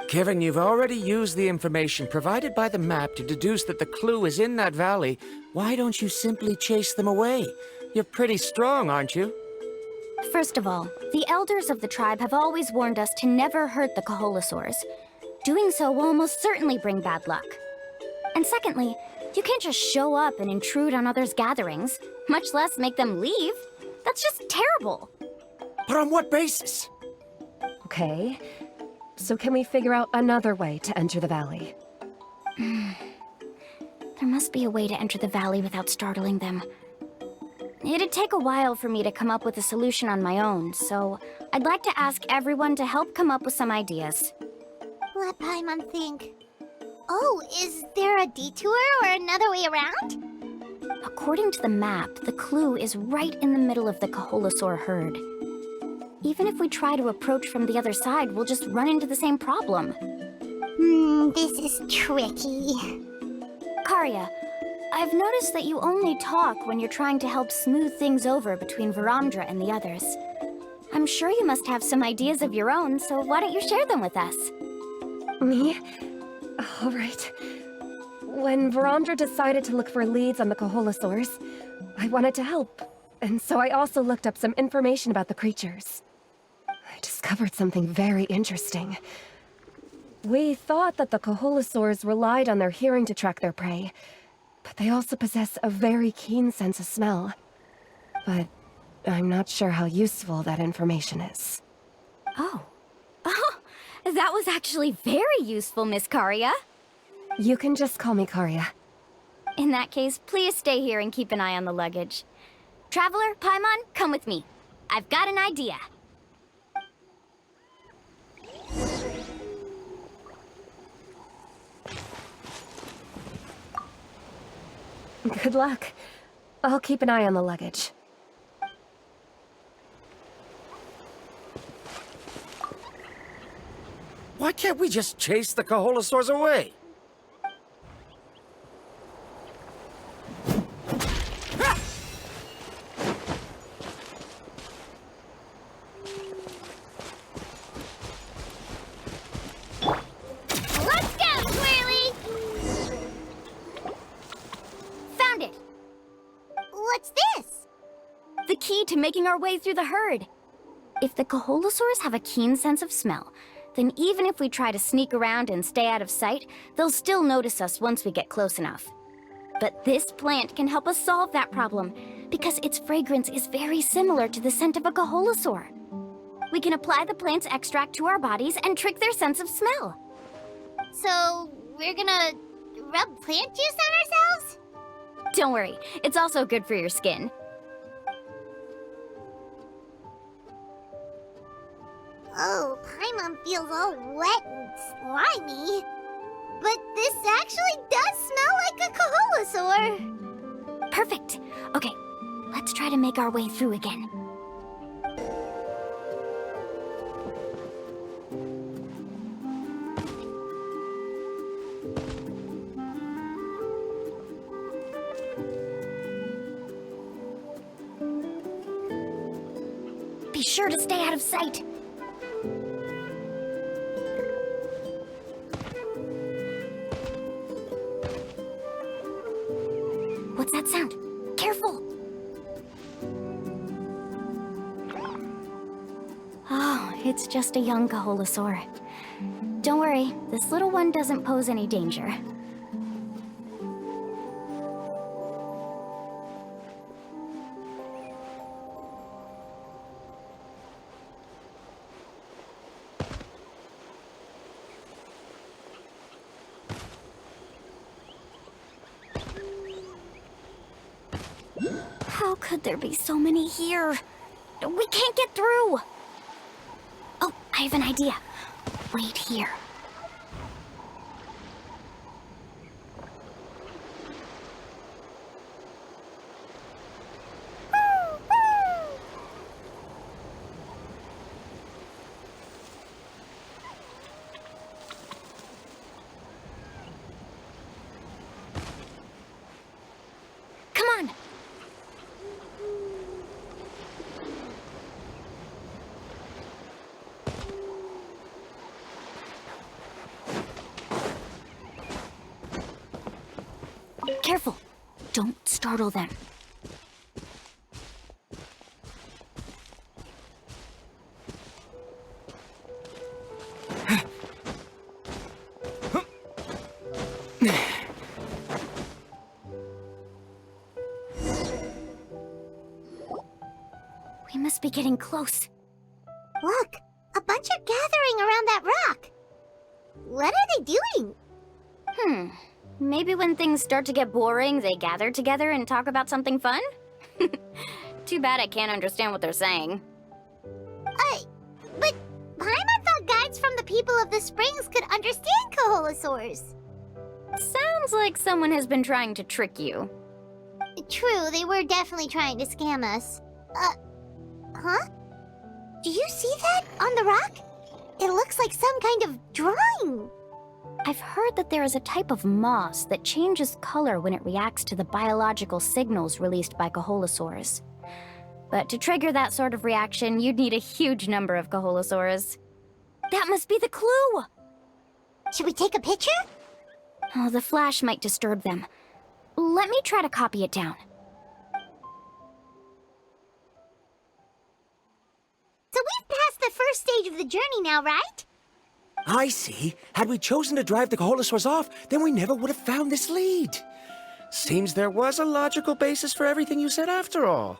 Given you've already used the information provided by the map to deduce that the clue is in that valley, why don't you simply chase them away? You're pretty strong, aren't you? First of all, the elders of the tribe have always warned us to never hurt the Kaholasaurs. Doing so will almost certainly bring bad luck. And secondly, you can't just show up and intrude on others' gatherings, much less make them leave. That's just terrible. But on what basis? Okay, so can we figure out another way to enter the valley? There must be a way to enter the valley without startling them. It'd take a while for me to come up with a solution on my own, so I'd like to ask everyone to help come up with some ideas. Let Paimon think. Oh, is there a detour or another way around? According to the map, the clue is right in the middle of the Kaholasaur herd. Even if we try to approach from the other side, we'll just run into the same problem. This is tricky. Karia, I've noticed that you only talk when you're trying to help smooth things over between Verandra and the others. I'm sure you must have some ideas of your own, so why don't you share them with us? Me? All right. When Verandra decided to look for leads on the Kaholasaurs, I wanted to help. And so I also looked up some information about the creatures. I discovered something very interesting. We thought that the Kaholasaurs relied on their hearing to track their prey, but they also possess a very keen sense of smell. But I'm not sure how useful that information is. Oh, that was actually very useful, Miss Karia. You can just call me Karia. In that case, please stay here and keep an eye on the luggage. Traveler, Paimon, come with me. I've got an idea. Good luck. I'll keep an eye on the luggage. Why can't we just chase the Kaholasaurs away? Let's go, Swirly! Found it! What's this? The key to making our way through the herd. If the Kaholasaurs have a keen sense of smell, then even if we try to sneak around and stay out of sight, they'll still notice us once we get close enough. But this plant can help us solve that problem, because its fragrance is very similar to the scent of a Kaholosaur. We can apply the plant's extract to our bodies and trick their sense of smell. So, we're gonna rub plant juice on ourselves? Don't worry, it's also good for your skin. Oh, Paimon feels all wet and slimy. But this actually does smell like a Kaholosaur. Perfect. Okay, let's try to make our way through again. Be sure to stay out of sight. What's that sound? Careful! Oh, it's just a young Kaholosaur. Don't worry, this little one doesn't pose any danger. How could there be so many here? We can't get through! Oh, I have an idea. Wait here. Come on! Careful! Don't startle them. We must be getting close. Look, a bunch are gathering around that rock. What are they doing? Maybe when things start to get boring, they gather together and talk about something fun? Too bad I can't understand what they're saying. But Paimon thought guides from the people of the springs could understand Kaholosaurs. Sounds like someone has been trying to trick you. True, they were definitely trying to scam us. Huh? Do you see that on the rock? It looks like some kind of drawing. I've heard that there is a type of moss that changes color when it reacts to the biological signals released by Kaholosaurs. But to trigger that sort of reaction, you'd need a huge number of Kaholosaurs. That must be the clue! Should we take a picture? Oh, the flash might disturb them. Let me try to copy it down. So we've passed the first stage of the journey now, right? I see. Had we chosen to drive the Kaholosaurs off, then we never would have found this lead. Seems there was a logical basis for everything you said after all.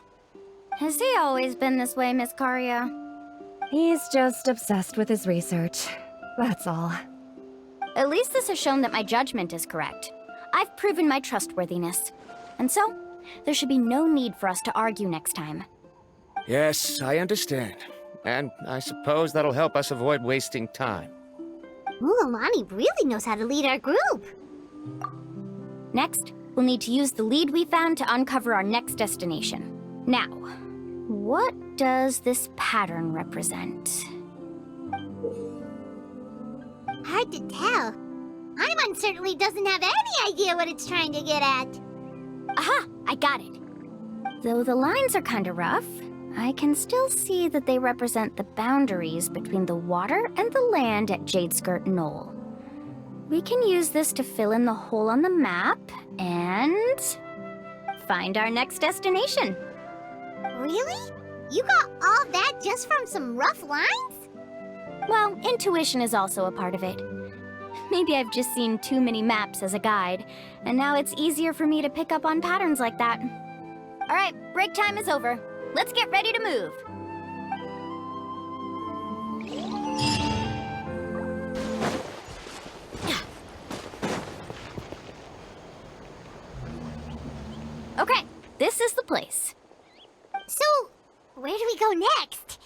Has he always been this way, Miss Karia? He's just obsessed with his research. That's all. At least this has shown that my judgment is correct. I've proven my trustworthiness. And so, there should be no need for us to argue next time. Yes, I understand. And I suppose that'll help us avoid wasting time. Mualani really knows how to lead our group. Next, we'll need to use the lead we found to uncover our next destination. Now, what does this pattern represent? Hard to tell. Paimon certainly doesn't have any idea what it's trying to get at. Aha! I got it. Though the lines are kinda rough, I can still see that they represent the boundaries between the water and the land at Jadeskirt Knoll. We can use this to fill in the hole on the map and find our next destination. Really? You got all that just from some rough lines? Well, intuition is also a part of it. Maybe I've just seen too many maps as a guide, and now it's easier for me to pick up on patterns like that. Alright, break time is over. Let's get ready to move. Okay, this is the place. So, where do we go next?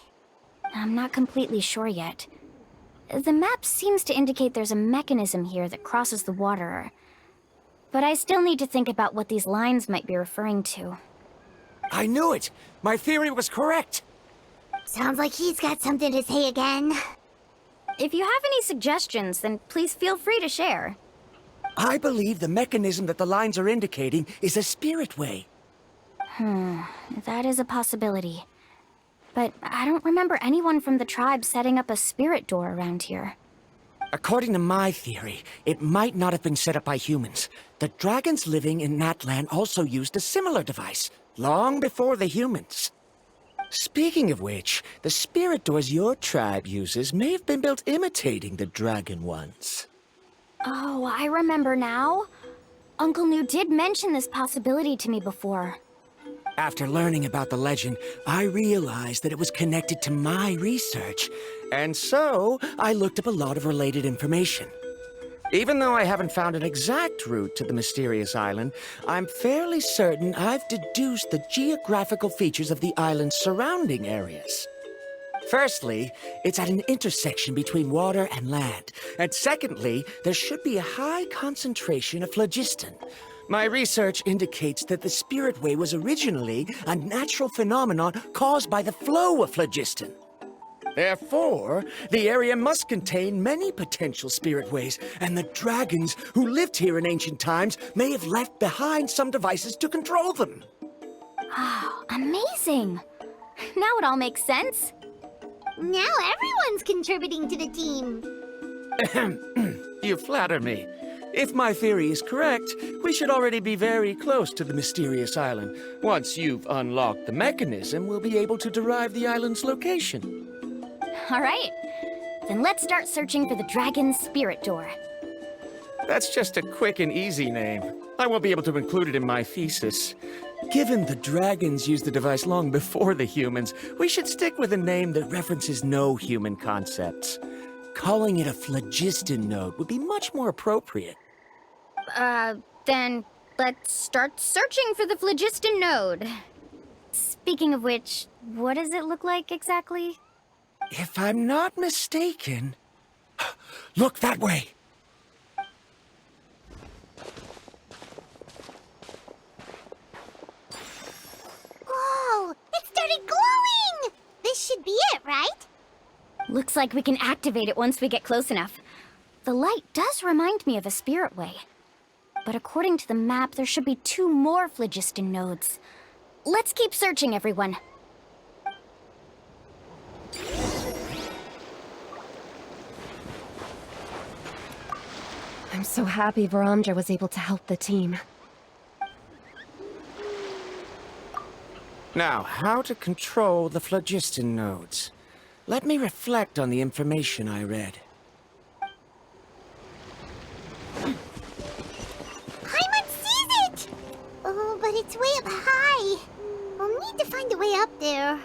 I'm not completely sure yet. The map seems to indicate there's a mechanism here that crosses the water. But I still need to think about what these lines might be referring to. I knew it! My theory was correct! Sounds like he's got something to say again. If you have any suggestions, then please feel free to share. I believe the mechanism that the lines are indicating is a spirit way. That is a possibility. But I don't remember anyone from the tribe setting up a spirit door around here. According to my theory, it might not have been set up by humans. The dragons living in that land also used a similar device, long before the humans. Speaking of which, the spirit doors your tribe uses may have been built imitating the dragon ones. Oh, I remember now. Uncle New did mention this possibility to me before. After learning about the legend, I realized that it was connected to my research, and so I looked up a lot of related information. Even though I haven't found an exact route to the mysterious island, I'm fairly certain I've deduced the geographical features of the island's surrounding areas. Firstly, it's at an intersection between water and land, and secondly, there should be a high concentration of phlogiston. My research indicates that the Spirit Way was originally a natural phenomenon caused by the flow of phlogiston. Therefore, the area must contain many potential Spirit Ways, and the dragons who lived here in ancient times may have left behind some devices to control them. Oh, amazing! Now it all makes sense. Now everyone's contributing to the team. You flatter me. If my theory is correct, we should already be very close to the mysterious island. Once you've unlocked the mechanism, we'll be able to derive the island's location. All right. Then let's start searching for the dragon's spirit door. That's just a quick and easy name. I won't be able to include it in my thesis. Given the dragons used the device long before the humans, we should stick with a name that references no human concepts. Calling it a phlogiston node would be much more appropriate. Then let's start searching for the phlogiston node. Speaking of which, what does it look like exactly? If I'm not mistaken... Look that way! Whoa! It started glowing! This should be it, right? Looks like we can activate it once we get close enough. The light does remind me of a spirit way. But according to the map, there should be 2 more phlogiston nodes. Let's keep searching, everyone. I'm so happy Varamdra was able to help the team. Now, how to control the phlogiston nodes. Let me reflect on the information I read. Paimon sees it! Oh, but it's way up high. We'll need to find a way up there.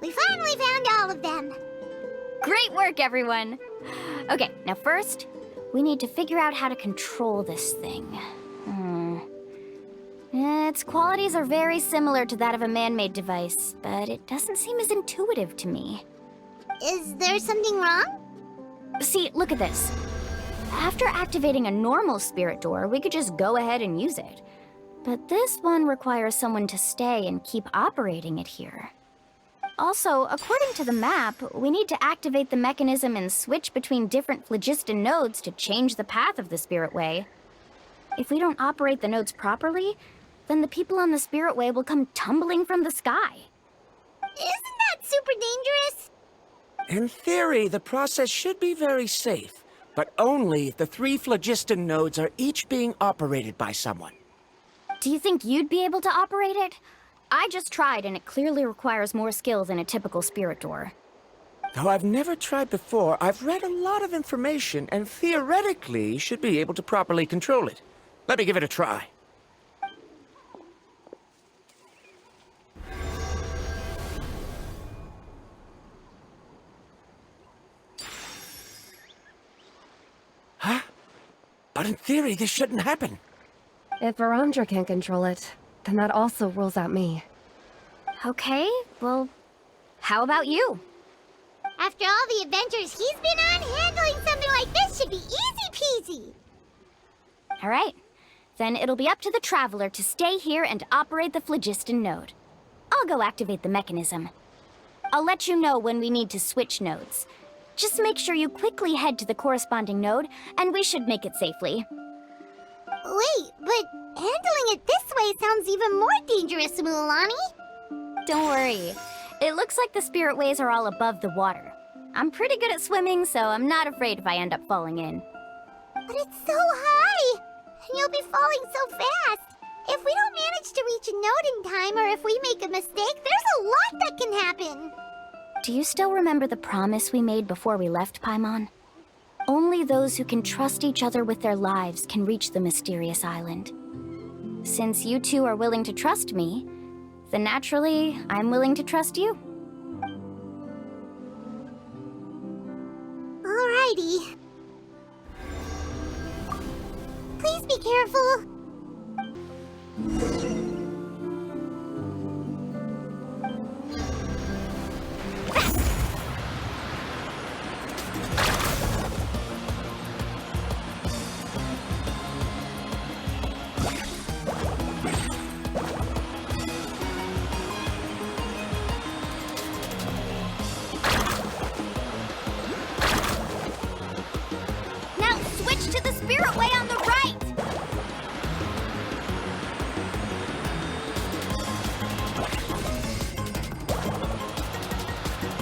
We finally found all of them. Great work, everyone! Okay, now first, we need to figure out how to control this thing. Its qualities are very similar to that of a man-made device, but it doesn't seem as intuitive to me. Is there something wrong? See, look at this. After activating a normal spirit door, we could just go ahead and use it. But this one requires someone to stay and keep operating it here. Also, according to the map, we need to activate the mechanism and switch between different phlogiston nodes to change the path of the Spirit Way. If we don't operate the nodes properly, then the people on the Spirit Way will come tumbling from the sky. Isn't that super dangerous? In theory, the process should be very safe, but only if the 3 phlogiston nodes are each being operated by someone. Do you think you'd be able to operate it? I just tried, and it clearly requires more skill than a typical spirit door. Though I've never tried before, I've read a lot of information and theoretically should be able to properly control it. Let me give it a try. Huh? But in theory, this shouldn't happen. If Varandra can control it, then that also rules out me. Okay, well, how about you? After all the adventures he's been on, handling something like this should be easy peasy. All right, then it'll be up to the Traveler to stay here and operate the phlogiston node. I'll go activate the mechanism. I'll let you know when we need to switch nodes. Just make sure you quickly head to the corresponding node, and we should make it safely. Wait, but handling it this way sounds even more dangerous, Mualani. Don't worry. It looks like the spirit ways are all above the water. I'm pretty good at swimming, so I'm not afraid if I end up falling in. But it's so high! And you'll be falling so fast! If we don't manage to reach a node in time, or if we make a mistake, there's a lot that can happen! Do you still remember the promise we made before we left, Paimon? Only those who can trust each other with their lives can reach the mysterious island. Since you two are willing to trust me, then naturally, I'm willing to trust you. Alrighty. Please be careful. Now switch to the spirit way on the right!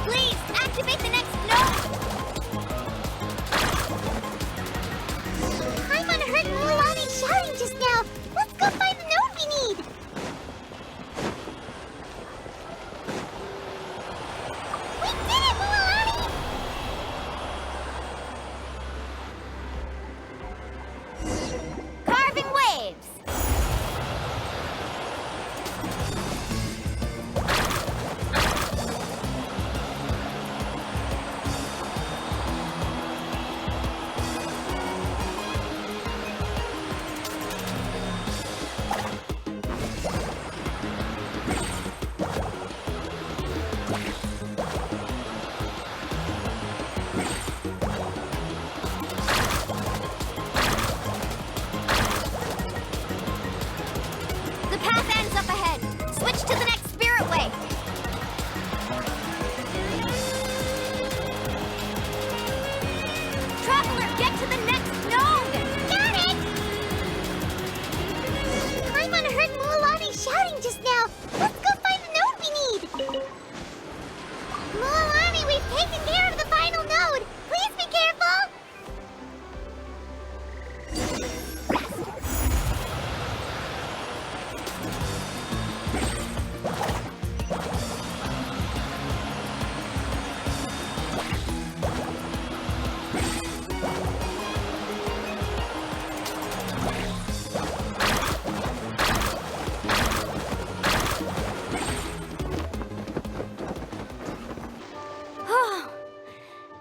Please, activate the next node! Paimon heard Mualani shouting just now. Let's go find the node we need. We did it, Mualani! Carving waves! The path ends up ahead. Switch to the next spirit way. Traveler, get to the next node! Got it! Paimon heard Mualani shouting just now. Let's go find the node we need. Mualani, we've taken care of the final node. Please be careful.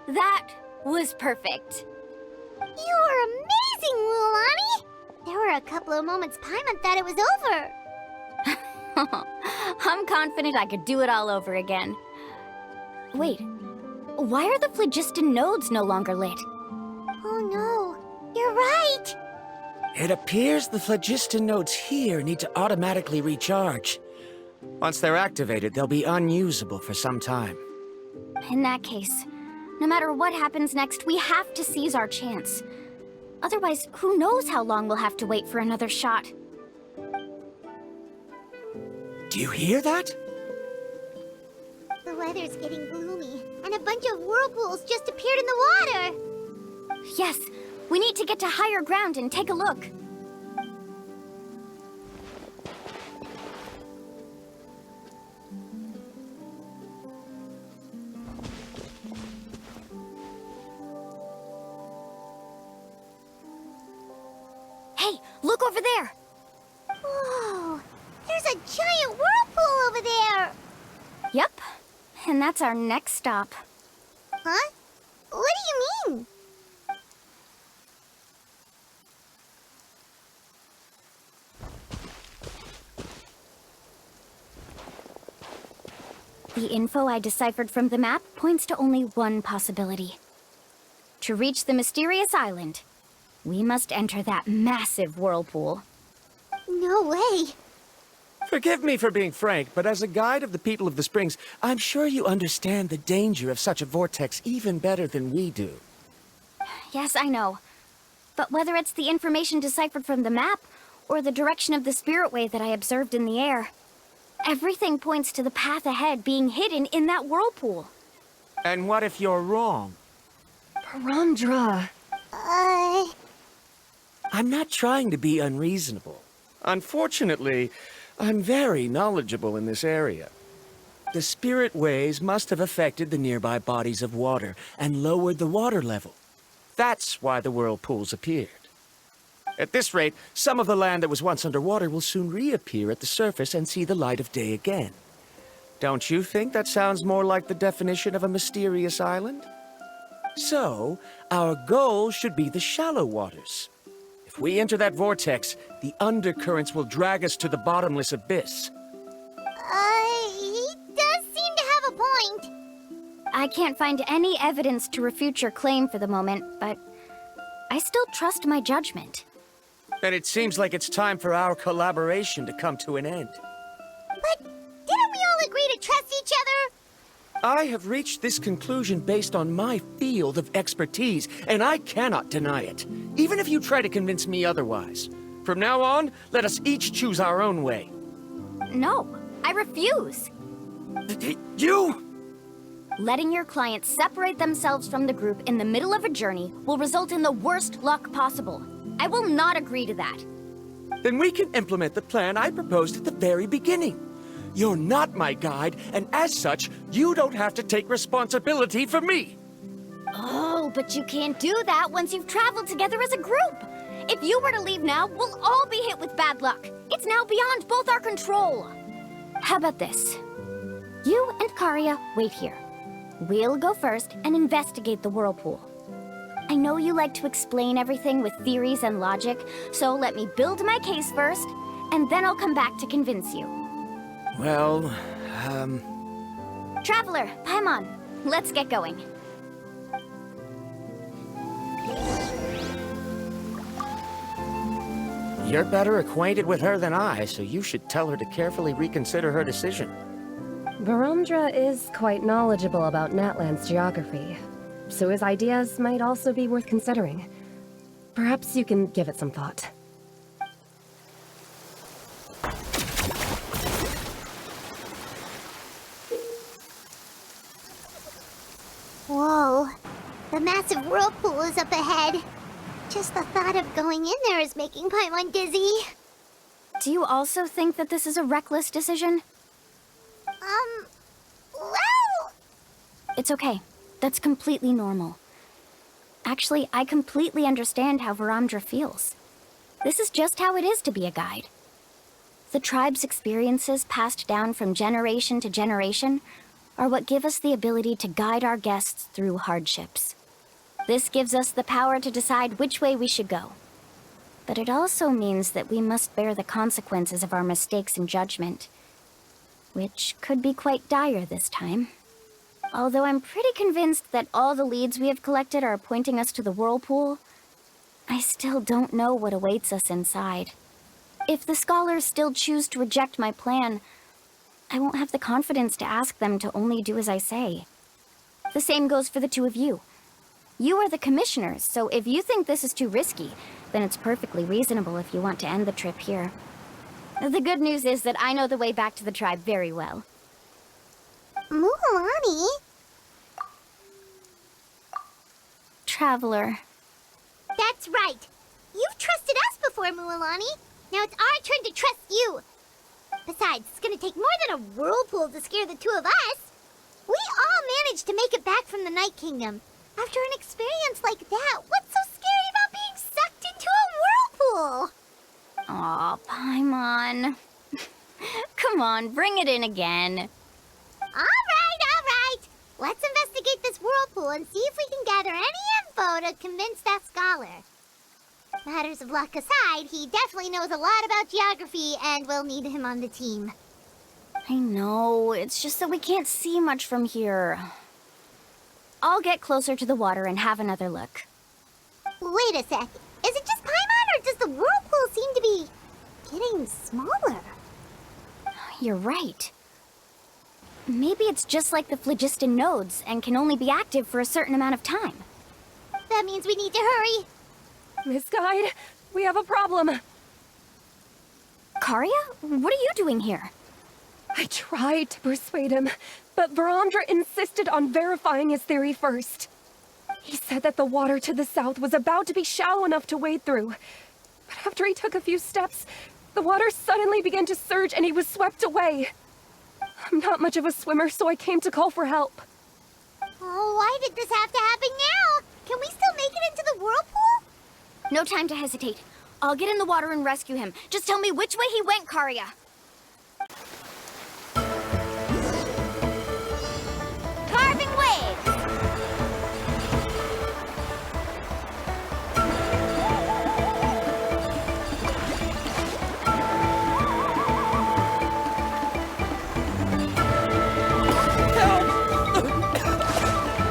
That was perfect. You were amazing, Mualani. There were a couple of moments Paimon thought it was over. I'm confident I could do it all over again. Wait, why are the phlogiston nodes no longer lit? Oh no, you're right. It appears the phlogiston nodes here need to automatically recharge. Once they're activated, they'll be unusable for some time. In that case, no matter what happens next, we have to seize our chance. Otherwise, who knows how long we'll have to wait for another shot. Do you hear that? The weather's getting gloomy, and a bunch of whirlpools just appeared in the water. Yes, we need to get to higher ground and take a look. Hey, look over there! Whoa! There's a giant whirlpool over there! Yep, and that's our next stop. Huh? What do you mean? The info I deciphered from the map points to only one possibility. To reach the mysterious island, we must enter that massive whirlpool. No way. Forgive me for being frank, but as a guide of the people of the Springs, I'm sure you understand the danger of such a vortex even better than we do. Yes, I know. But whether it's the information deciphered from the map, or the direction of the spirit wave that I observed in the air, everything points to the path ahead being hidden in that whirlpool. And what if you're wrong? Parandra. I'm not trying to be unreasonable. Unfortunately, I'm very knowledgeable in this area. The spirit waves must have affected the nearby bodies of water and lowered the water level. That's why the whirlpools appeared. At this rate, some of the land that was once underwater will soon reappear at the surface and see the light of day again. Don't you think that sounds more like the definition of a mysterious island? So, our goal should be the shallow waters. If we enter that vortex, the undercurrents will drag us to the bottomless abyss. He does seem to have a point. I can't find any evidence to refute your claim for the moment, but I still trust my judgment. And it seems like it's time for our collaboration to come to an end. But didn't we all agree to trust each other? I have reached this conclusion based on my field of expertise, and I cannot deny it, even if you try to convince me otherwise. From now on, let us each choose our own way. No, I refuse. You? Letting your clients separate themselves from the group in the middle of a journey will result in the worst luck possible. I will not agree to that. Then we can implement the plan I proposed at the very beginning. You're not my guide, and as such, you don't have to take responsibility for me. Oh, but you can't do that once you've traveled together as a group. If you were to leave now, we'll all be hit with bad luck. It's now beyond both our control. How about this? You and Karia wait here. We'll go first and investigate the whirlpool. I know you like to explain everything with theories and logic, so let me build my case first, and then I'll come back to convince you. Well, Traveler, Paimon, let's get going. You're better acquainted with her than I, so you should tell her to carefully reconsider her decision. Parandra is quite knowledgeable about Natlan's geography, so his ideas might also be worth considering. Perhaps you can give it some thought. Whoa. The massive whirlpool is up ahead. Just the thought of going in there is making Paimon dizzy. Do you also think that this is a reckless decision? Well... It's okay. That's completely normal. Actually, I completely understand how Parandra feels. This is just how it is to be a guide. The tribe's experiences passed down from generation to generation are what give us the ability to guide our guests through hardships. This gives us the power to decide which way we should go. But it also means that we must bear the consequences of our mistakes and judgment, which could be quite dire this time. Although I'm pretty convinced that all the leads we have collected are pointing us to the whirlpool, I still don't know what awaits us inside. If the scholars still choose to reject my plan, I won't have the confidence to ask them to only do as I say. The same goes for the two of you. You are the commissioners, so if you think this is too risky, then it's perfectly reasonable if you want to end the trip here. The good news is that I know the way back to the tribe very well. Mualani? Traveler. That's right. You've trusted us before, Mualani. Now it's our turn to trust you. Besides, it's gonna take more than a whirlpool to scare the two of us. We all managed to make it back from the Night Kingdom. After an experience like that, what's so scary about being sucked into a whirlpool? Aw, Paimon. Come on, bring it in again. All right. Let's investigate this whirlpool and see if we can gather any info to convince that scholar. Matters of luck aside, he definitely knows a lot about geography, and we'll need him on the team. I know, it's just that we can't see much from here. I'll get closer to the water and have another look. Wait a sec. Is it just Paimon, or does the whirlpool seem to be getting smaller? You're right. Maybe it's just like the phlogiston nodes and can only be active for a certain amount of time. That means we need to hurry. Miss Guide, we have a problem. Karia? What are you doing here? I tried to persuade him, but Varamdra insisted on verifying his theory first. He said that the water to the south was about to be shallow enough to wade through. But after he took a few steps, the water suddenly began to surge and he was swept away. I'm not much of a swimmer, so I came to call for help. Oh, why did this have to happen now? Can we still make it into the whirlpool? No time to hesitate. I'll get in the water and rescue him. Just tell me which way he went, Karia. Carving waves!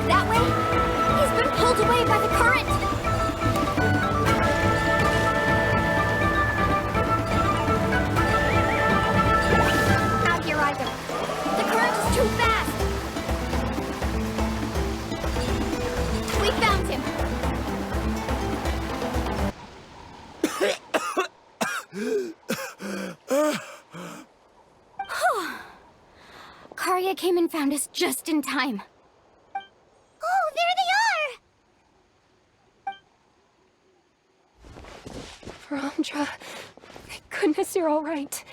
That way? He's been pulled away by the current! Not here either. The current is too fast! We found him! Karia came and found us just in time. Oh, there they are! Varamdra, thank goodness you're all right.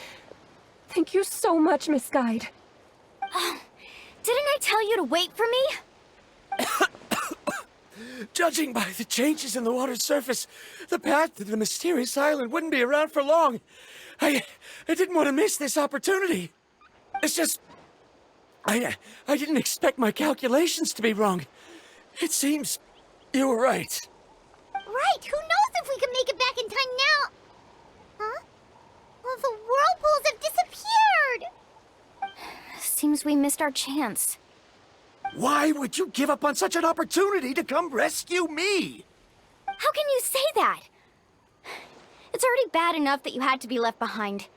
Thank you so much, Miss Guide. Didn't I tell you to wait for me? Judging by the changes in the water's surface, the path to the mysterious island wouldn't be around for long. I didn't want to miss this opportunity. It's just... I didn't expect my calculations to be wrong. It seems you were right. Right, who knows if we can make it back in time now? Huh? Well, the whirlpools have disappeared! Seems we missed our chance. Why would you give up on such an opportunity to come rescue me? How can you say that? It's already bad enough that you had to be left behind.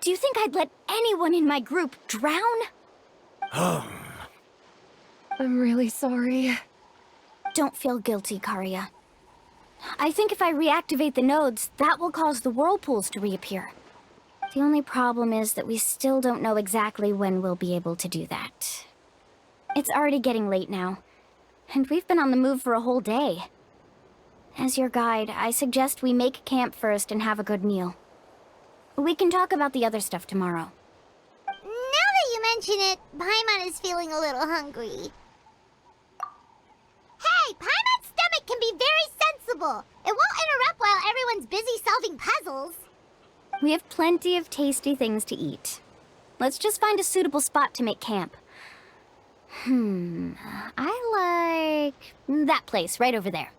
Do you think I'd let anyone in my group drown? I'm really sorry. Don't feel guilty, Karia. I think if I reactivate the nodes, that will cause the whirlpools to reappear. The only problem is that we still don't know exactly when we'll be able to do that. It's already getting late now, and we've been on the move for a whole day. As your guide, I suggest we make camp first and have a good meal. We can talk about the other stuff tomorrow. Now that you mention it, Paimon is feeling a little hungry. Hey, Paimon's stomach can be very sensible. It won't interrupt while everyone's busy solving puzzles. We have plenty of tasty things to eat. Let's just find a suitable spot to make camp. I like that place right over there.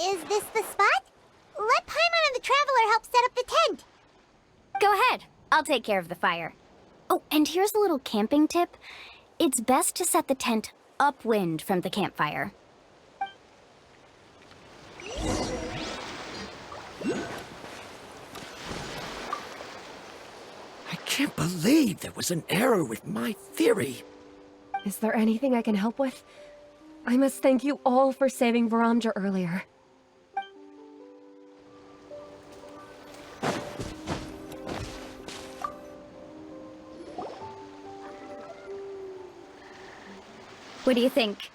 Is this the spot? Let Paimon and the Traveler help set up the tent. Go ahead. I'll take care of the fire. Oh, and here's a little camping tip. It's best to set the tent upwind from the campfire. can't believe there was an error with my theory. Is there anything I can help with? I must thank you all for saving Varamja earlier. What do you think?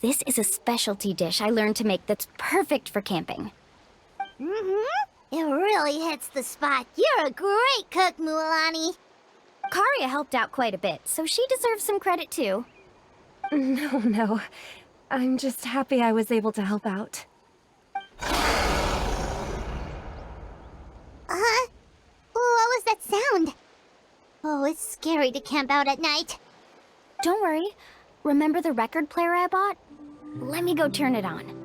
This is a specialty dish I learned to make that's perfect for camping. It really hits the spot. You're a great cook, Mualani. Karia helped out quite a bit, so she deserves some credit too. No. I'm just happy I was able to help out. What was that sound? Oh, it's scary to camp out at night. Don't worry. Remember the record player I bought? Let me go turn it on.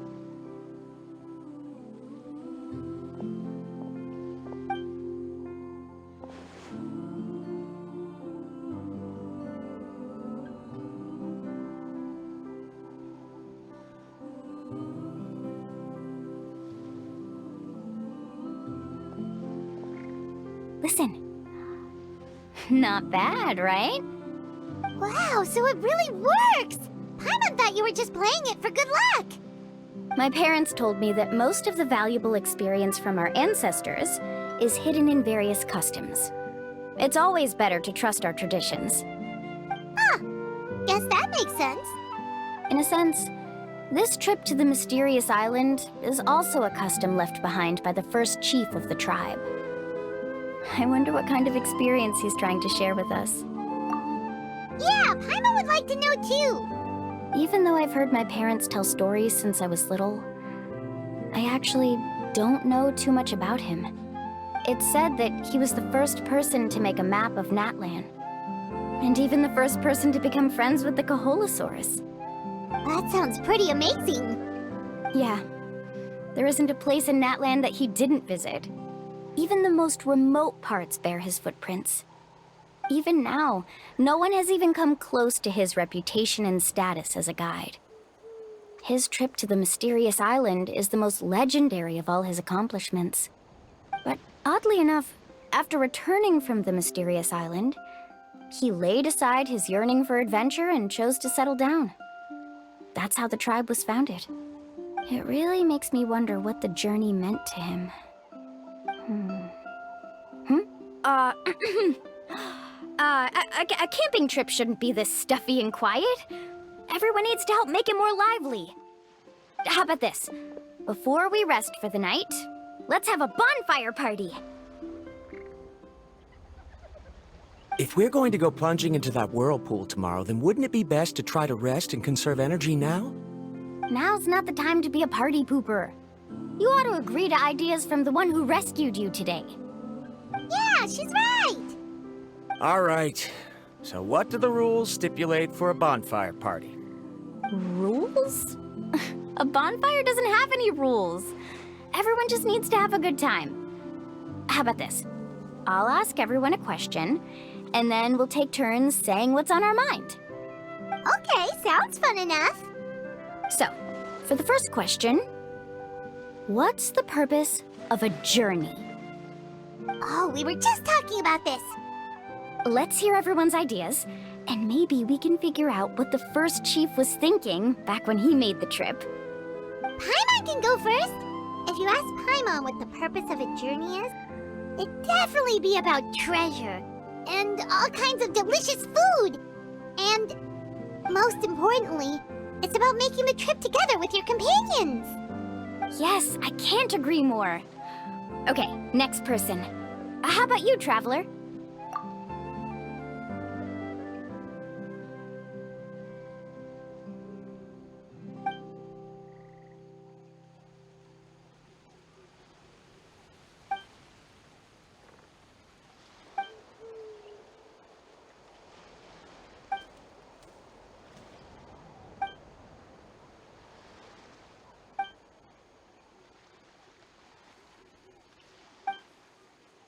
Listen. Not bad, right? Wow, so it really works! Paimon thought you were just playing it for good luck! My parents told me that most of the valuable experience from our ancestors is hidden in various customs. It's always better to trust our traditions. Guess that makes sense. In a sense, this trip to the mysterious island is also a custom left behind by the first chief of the tribe. I wonder what kind of experience he's trying to share with us. Yeah, Paimon would like to know too! Even though I've heard my parents tell stories since I was little, I actually don't know too much about him. It's said that he was the first person to make a map of Natlan, and even the first person to become friends with the Kaholosaurus. That sounds pretty amazing. Yeah, there isn't a place in Natlan that he didn't visit. Even the most remote parts bear his footprints. Even now, no one has even come close to his reputation and status as a guide. His trip to the mysterious island is the most legendary of all his accomplishments. But oddly enough, after returning from the mysterious island, he laid aside his yearning for adventure and chose to settle down. That's how the tribe was founded. It really makes me wonder what the journey meant to him. A camping trip shouldn't be this stuffy and quiet. Everyone needs to help make it more lively. How about this? Before we rest for the night, let's have a bonfire party. If we're going to go plunging into that whirlpool tomorrow, then wouldn't it be best to try to rest and conserve energy now? Now's not the time to be a party pooper. You ought to agree to ideas from the one who rescued you today. Yeah, she's right! All right. So what do the rules stipulate for a bonfire party? Rules? A bonfire doesn't have any rules. Everyone just needs to have a good time. How about this? I'll ask everyone a question, and then we'll take turns saying what's on our mind. Okay, sounds fun enough. So, for the first question, what's the purpose of a journey? Oh, we were just talking about this. Let's hear everyone's ideas, and maybe we can figure out what the first chief was thinking back when he made the trip. Paimon can go first. If you ask Paimon what the purpose of a journey is, it'd definitely be about treasure, and all kinds of delicious food. And, most importantly, it's about making the trip together with your companions. Yes, I can't agree more. Okay, next person. How about you, Traveler?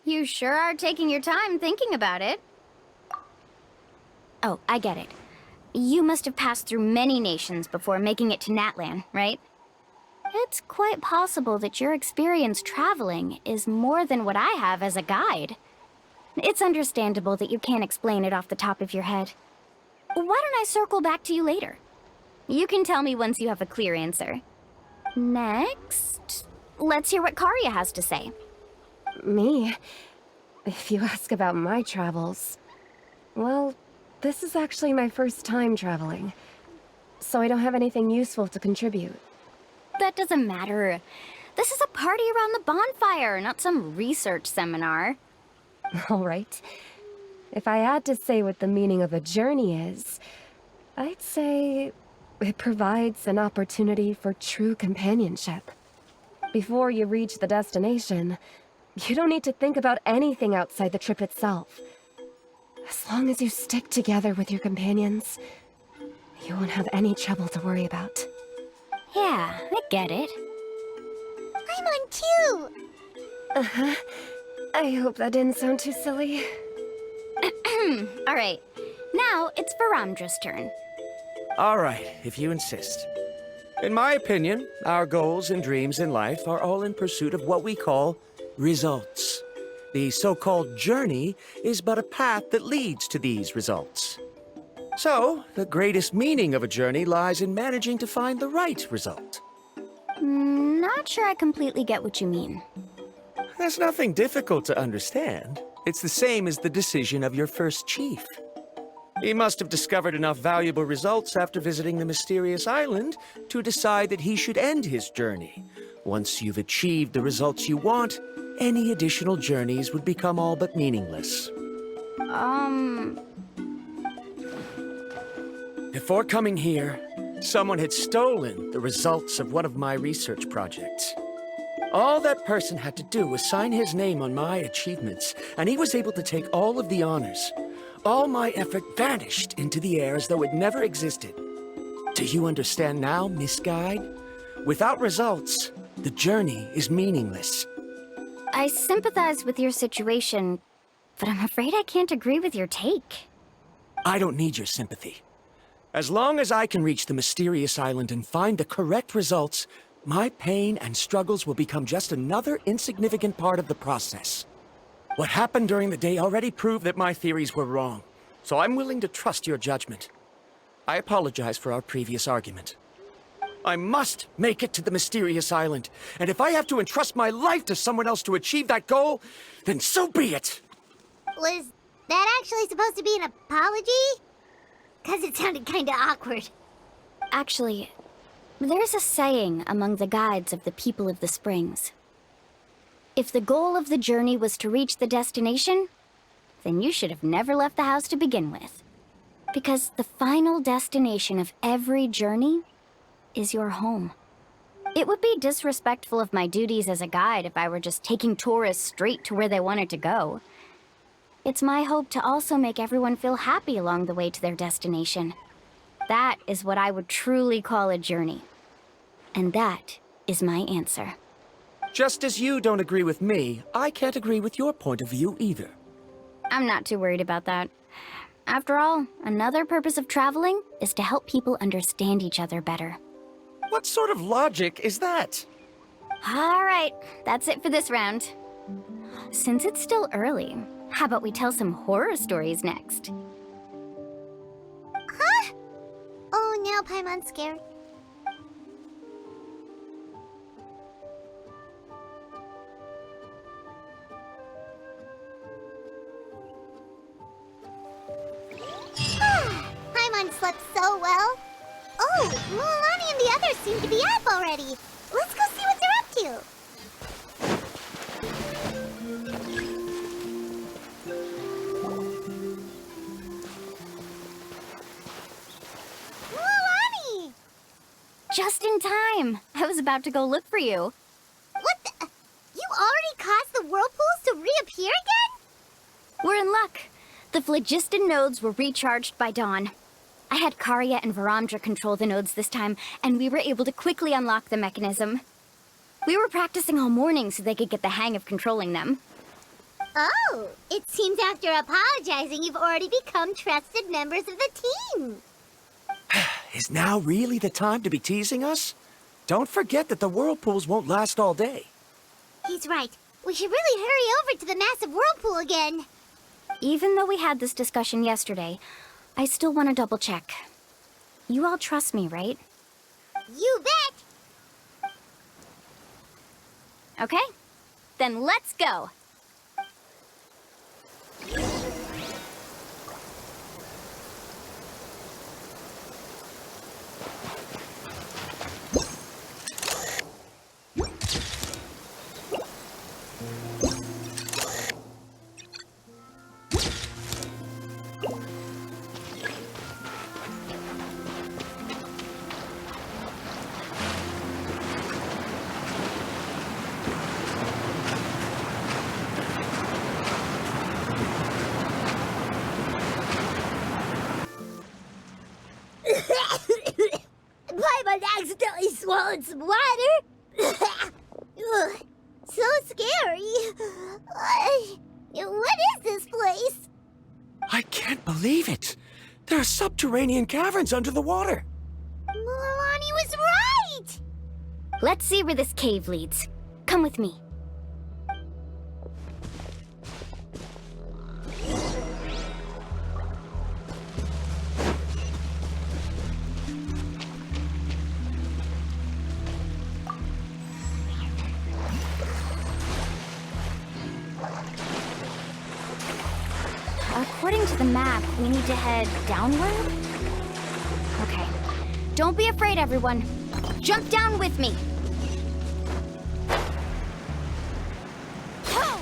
You sure are taking your time thinking about it. Oh, I get it. You must have passed through many nations before making it to Natlan, right? It's quite possible that your experience traveling is more than what I have as a guide. It's understandable that you can't explain it off the top of your head. Why don't I circle back to you later? You can tell me once you have a clear answer. Next, let's hear what Karya has to say. Me? If you ask about my travels... Well, this is actually my first time traveling. So I don't have anything useful to contribute. That doesn't matter. This is a party around the bonfire, not some research seminar. Alright. If I had to say what the meaning of a journey is, I'd say it provides an opportunity for true companionship. Before you reach the destination, you don't need to think about anything outside the trip itself. As long as you stick together with your companions, you won't have any trouble to worry about. Yeah, I get it. I'm on too! Uh-huh. I hope that didn't sound too silly. Alright, now it's Varamdra's turn. All right, if you insist. In my opinion, our goals and dreams in life are all in pursuit of what we call results. The so-called journey is but a path that leads to these results. So, the greatest meaning of a journey lies in managing to find the right result. Not sure I completely get what you mean. There's nothing difficult to understand. It's the same as the decision of your first chief. He must have discovered enough valuable results after visiting the mysterious island to decide that he should end his journey. Once you've achieved the results you want, any additional journeys would become all but meaningless. Before coming here, someone had stolen the results of one of my research projects. All that person had to do was sign his name on my achievements, and he was able to take all of the honors. All my effort vanished into the air as though it never existed. Do you understand now, Miss Guide? Without results, the journey is meaningless. I sympathize with your situation, but I'm afraid I can't agree with your take. I don't need your sympathy. As long as I can reach the mysterious island and find the correct results, my pain and struggles will become just another insignificant part of the process. What happened during the day already proved that my theories were wrong, so I'm willing to trust your judgment. I apologize for our previous argument. I must make it to the mysterious island, and if I have to entrust my life to someone else to achieve that goal, then so be it! Was that actually supposed to be an apology? 'Cause it sounded kinda awkward. Actually, there's a saying among the guides of the people of the springs. If the goal of the journey was to reach the destination, then you should have never left the house to begin with. Because the final destination of every journey is your home. It would be disrespectful of my duties as a guide if I were just taking tourists straight to where they wanted to go. It's my hope to also make everyone feel happy along the way to their destination. That is what I would truly call a journey. And that is my answer. Just as you don't agree with me, I can't agree with your point of view either. I'm not too worried about that. After all, another purpose of traveling is to help people understand each other better. What sort of logic is that? All right, that's it for this round. Since it's still early, how about we tell some horror stories next? Huh? Oh, now Paimon's scared. Paimon slept so well. Oh, Mualani and the others seem to be up already. Let's go see what they're up to. Mualani! Just in time. I was about to go look for you. What the? You already caused the whirlpools to reappear again? We're in luck. The phlogiston nodes were recharged by dawn. I had Karya and Varamdra control the nodes this time, and we were able to quickly unlock the mechanism. We were practicing all morning so they could get the hang of controlling them. Oh, it seems after apologizing, you've already become trusted members of the team. Is now really the time to be teasing us? Don't forget that the whirlpools won't last all day. He's right. We should really hurry over to the massive whirlpool again. Even though we had this discussion yesterday, I still want to double check. You all trust me, right? You bet! Okay, then let's go! Paimon accidentally swallowed some water. Ugh, so scary. What is this place? I can't believe it. There are subterranean caverns under the water. Mualani was right! Let's see where this cave leads. Come with me. According to the map, we need to head downward? Okay. Don't be afraid, everyone. Jump down with me. Ho!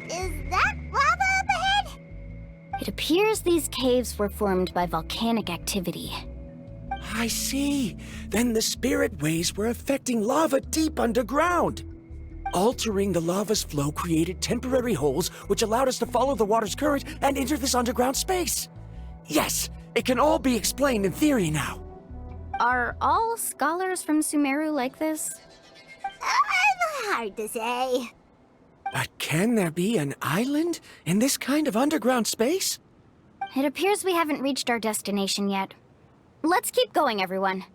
Is that lava up ahead? It appears these caves were formed by volcanic activity. I see. Then the spirit waves were affecting lava deep underground. Altering the lava's flow created temporary holes which allowed us to follow the water's current and enter this underground space. Yes, it can all be explained in theory now. Are all scholars from Sumeru like this? Hard to say. But can there be an island in this kind of underground space? It appears we haven't reached our destination yet. Let's keep going, everyone.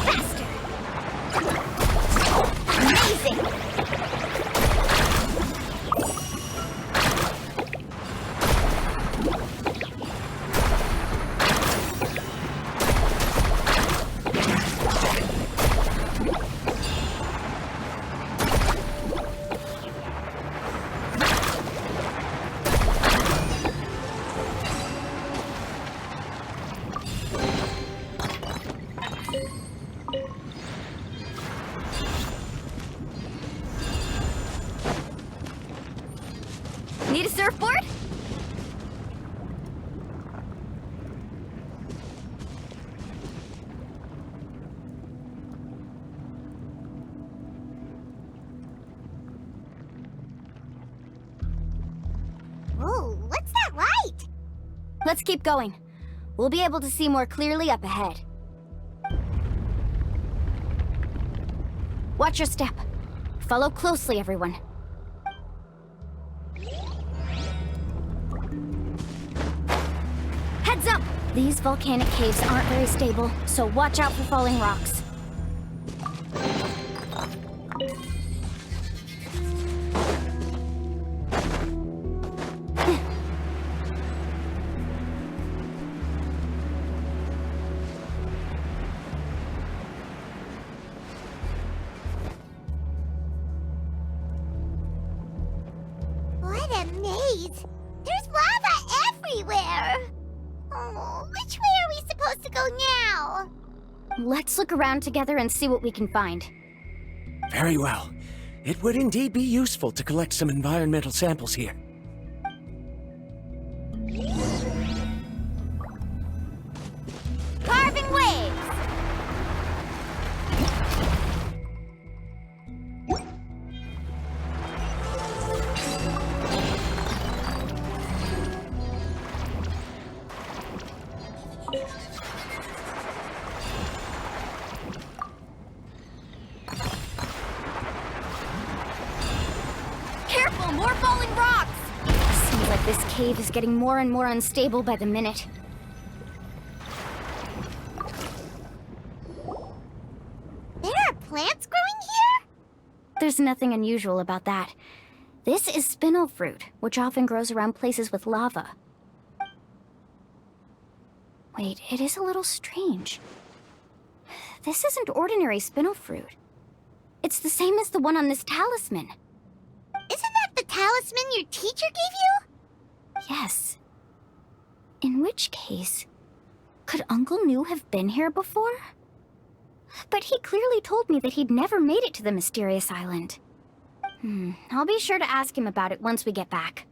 Faster! Amazing! Need a surfboard? Whoa, what's that light? Let's keep going. We'll be able to see more clearly up ahead. Watch your step. Follow closely, everyone. Heads up! These volcanic caves aren't very stable, so watch out for falling rocks. What a maze! There's lava everywhere! Oh, which way are we supposed to go now? Let's look around together and see what we can find. Very well. It would indeed be useful to collect some environmental samples here. Carving waves! More falling rocks! Seems like this cave is getting more and more unstable by the minute. There are plants growing here? There's nothing unusual about that. This is spinel fruit, which often grows around places with lava. Wait, it is a little strange. This isn't ordinary spinel fruit. It's the same as the one on this talisman. Isn't that the talisman your teacher gave you? Yes. In which case, could Uncle New have been here before? But he clearly told me that he'd never made it to the mysterious island. I'll be sure to ask him about it once we get back.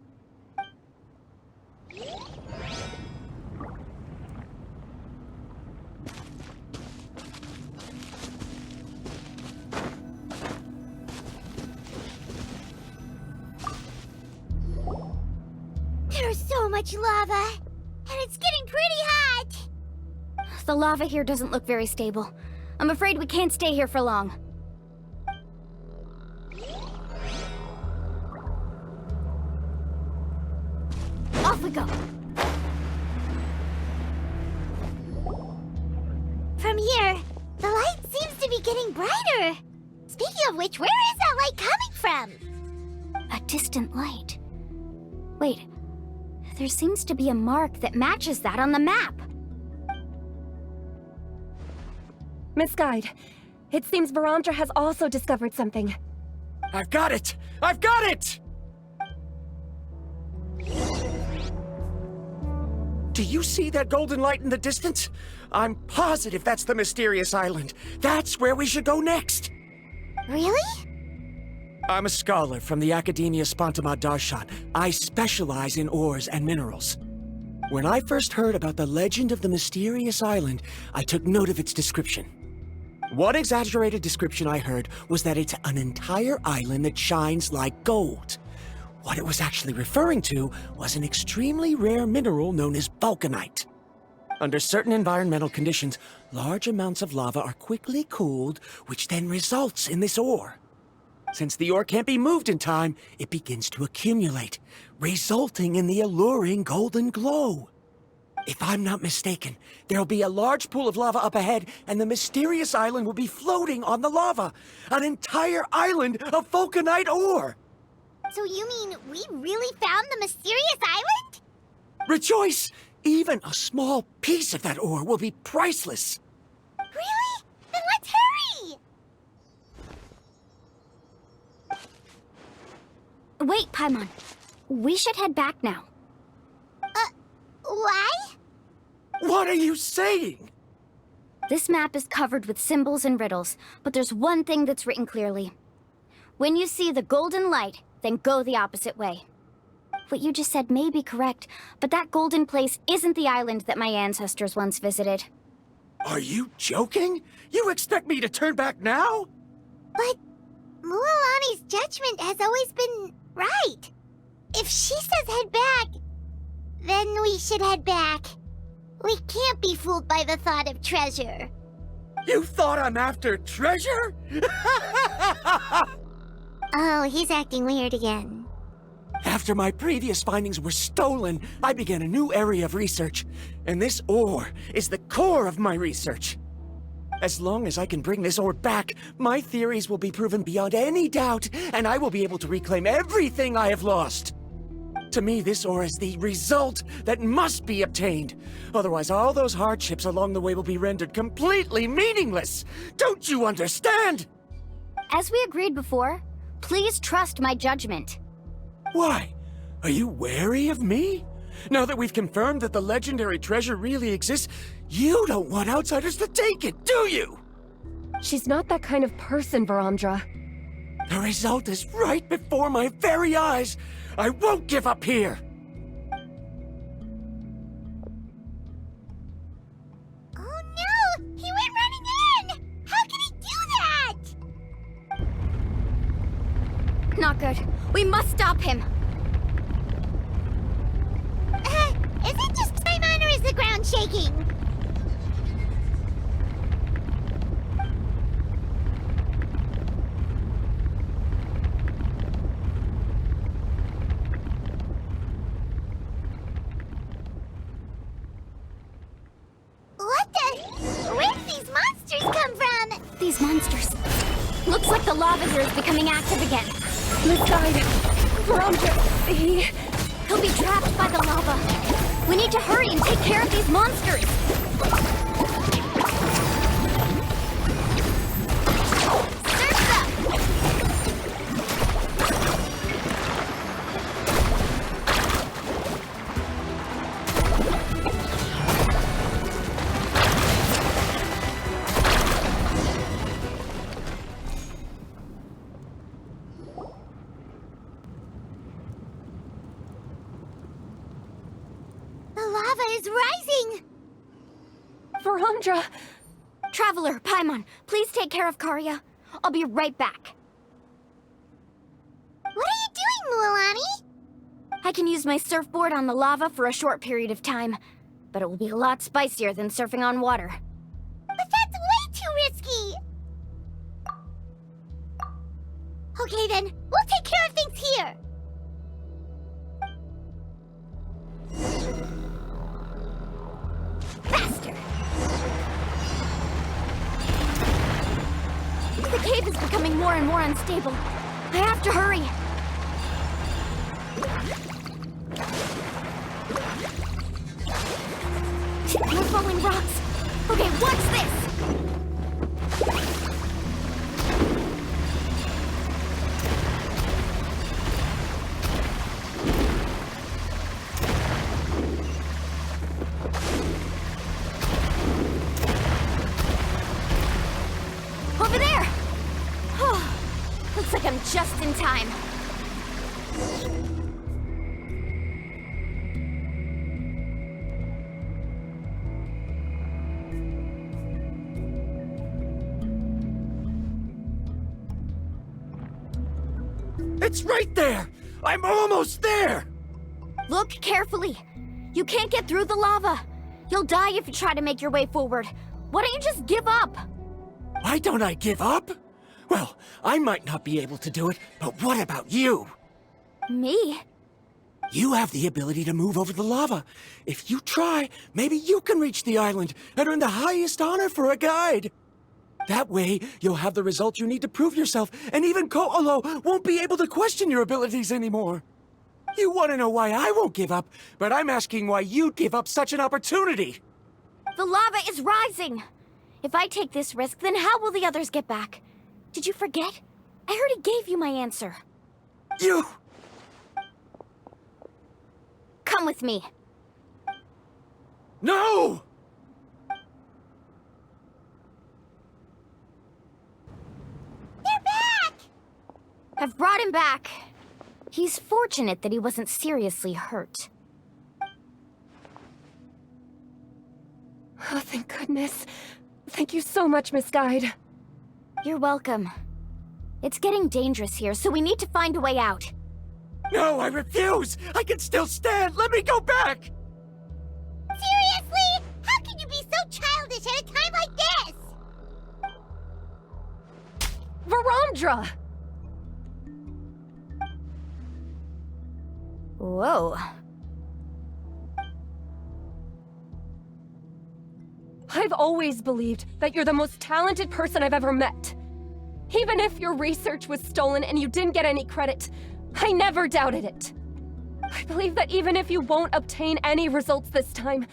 There's so much lava, and it's getting pretty hot. The lava here doesn't look very stable. I'm afraid we can't stay here for long. Off we go. From here, the light seems to be getting brighter. Speaking of which, where is that light coming from? A distant light. Wait, there seems to be a mark that matches that on the map. Miss Guide, it seems Verandra has also discovered something. I've got it! I've got it! Do you see that golden light in the distance? I'm positive that's the mysterious island. That's where we should go next. Really? I'm a scholar from the Academia Spontamad Darshan. I specialize in ores and minerals. When I first heard about the legend of the mysterious island, I took note of its description. One exaggerated description I heard was that it's an entire island that shines like gold. What it was actually referring to was an extremely rare mineral known as vulcanite. Under certain environmental conditions, large amounts of lava are quickly cooled, which then results in this ore. Since the ore can't be moved in time, it begins to accumulate, resulting in the alluring golden glow. If I'm not mistaken, there'll be a large pool of lava up ahead, and the mysterious island will be floating on the lava. An entire island of vulcanite ore! So you mean we really found the mysterious island? Rejoice! Even a small piece of that ore will be priceless. Really? Then let's hurry! Wait, Paimon. We should head back now. Why? What are you saying? This map is covered with symbols and riddles, but there's one thing that's written clearly. When you see the golden light, then go the opposite way. What you just said may be correct, but that golden place isn't the island that my ancestors once visited. Are you joking? You expect me to turn back now? But Mualani's judgment has always been right. If she says head back, then we should head back. We can't be fooled by the thought of treasure. You thought I'm after treasure? Oh, he's acting weird again. After my previous findings were stolen, I began a new area of research. And this ore is the core of my research. As long as I can bring this ore back, my theories will be proven beyond any doubt, and I will be able to reclaim everything I have lost. To me, this ore is the result that must be obtained. Otherwise, all those hardships along the way will be rendered completely meaningless. Don't you understand? As we agreed before, please trust my judgment. Why? Are you wary of me? Now that we've confirmed that the legendary treasure really exists, you don't want outsiders to take it, do you? She's not that kind of person, Verandra. The result is right before my very eyes. I won't give up here! Oh no! He went running in! How can he do that? Not good. We must stop him. Is it just Paimon or is the ground shaking? the lava here is becoming active again. Misguide. Verandra, He'll be trapped by the lava. We need to hurry and take care of these monsters. Surf's up! The lava is rising! Verandra. Traveler, Paimon, please take care of Karya. I'll be right back. What are you doing, Mualani? I can use my surfboard on the lava for a short period of time, but it will be a lot spicier than surfing on water. But that's way too risky! Okay then, we'll take care of things here! Faster! The cave is becoming more and more unstable. I have to hurry. More falling rocks. Okay, watch this! Over there! Oh, looks like I'm just in time. It's right there! I'm almost there! Look carefully. You can't get through the lava. You'll die if you try to make your way forward. Why don't you just give up? Why don't I give up? Well, I might not be able to do it, but what about you? Me? You have the ability to move over the lava. If you try, maybe you can reach the island and earn the highest honor for a guide. That way, you'll have the results you need to prove yourself, and even Ko'olo won't be able to question your abilities anymore. You want to know why I won't give up, but I'm asking why you'd give up such an opportunity. The lava is rising. If I take this risk, then how will the others get back? Did you forget? I already gave you my answer. You... Come with me. No! They're back! I've brought him back. He's fortunate that he wasn't seriously hurt. Oh, thank goodness. Thank you so much, Misguide. You're welcome. It's getting dangerous here, so we need to find a way out. No, I refuse! I can still stand! Let me go back! Seriously? How can you be so childish at a time like this? Verandra! Whoa. I've always believed that you're the most talented person I've ever met. Even if your research was stolen and you didn't get any credit, I never doubted it. I believe that even if you won't obtain any results this time,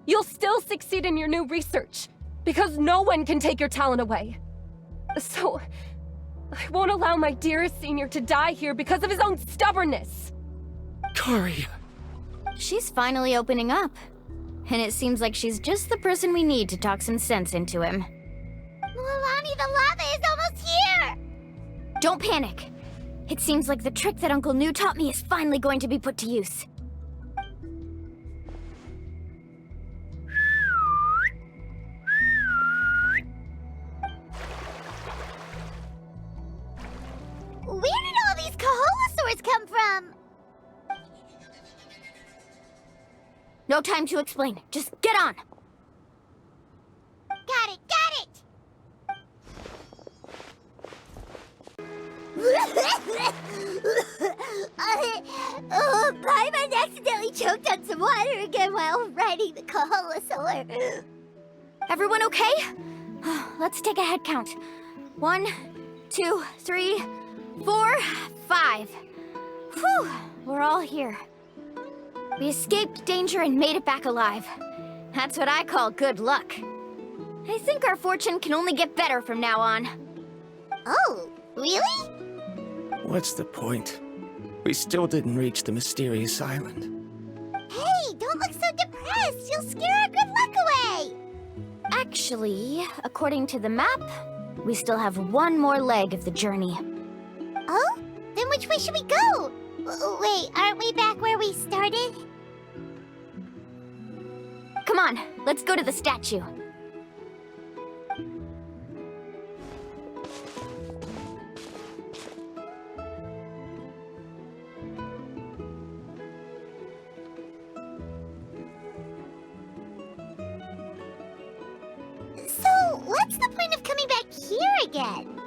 you'll still succeed in your new research, because no one can take your talent away. So, I won't allow my dearest senior to die here because of his own stubbornness. Karya. She's finally opening up. And it seems like she's just the person we need to talk some sense into him. Mualani, the lava is almost here! Don't panic. It seems like the trick that Uncle Nu taught me is finally going to be put to use. Where did all these Kaholosaurs come from? No time to explain. Just get on. Got it, got it! Paimon accidentally choked on some water again while riding the Kaholosaur. Everyone okay? Let's take a head count. 1, 2, 3, 4, 5. Whew, we're all here. We escaped danger and made it back alive. That's what I call good luck. I think our fortune can only get better from now on. Oh, really? What's the point? We still didn't reach the mysterious island. Hey, don't look so depressed. You'll scare our good luck away. Actually, according to the map, we still have one more leg of the journey. Oh? Then which way should we go? Wait, aren't we back where we started? Come on, let's go to the statue. So, what's the point of coming back here again?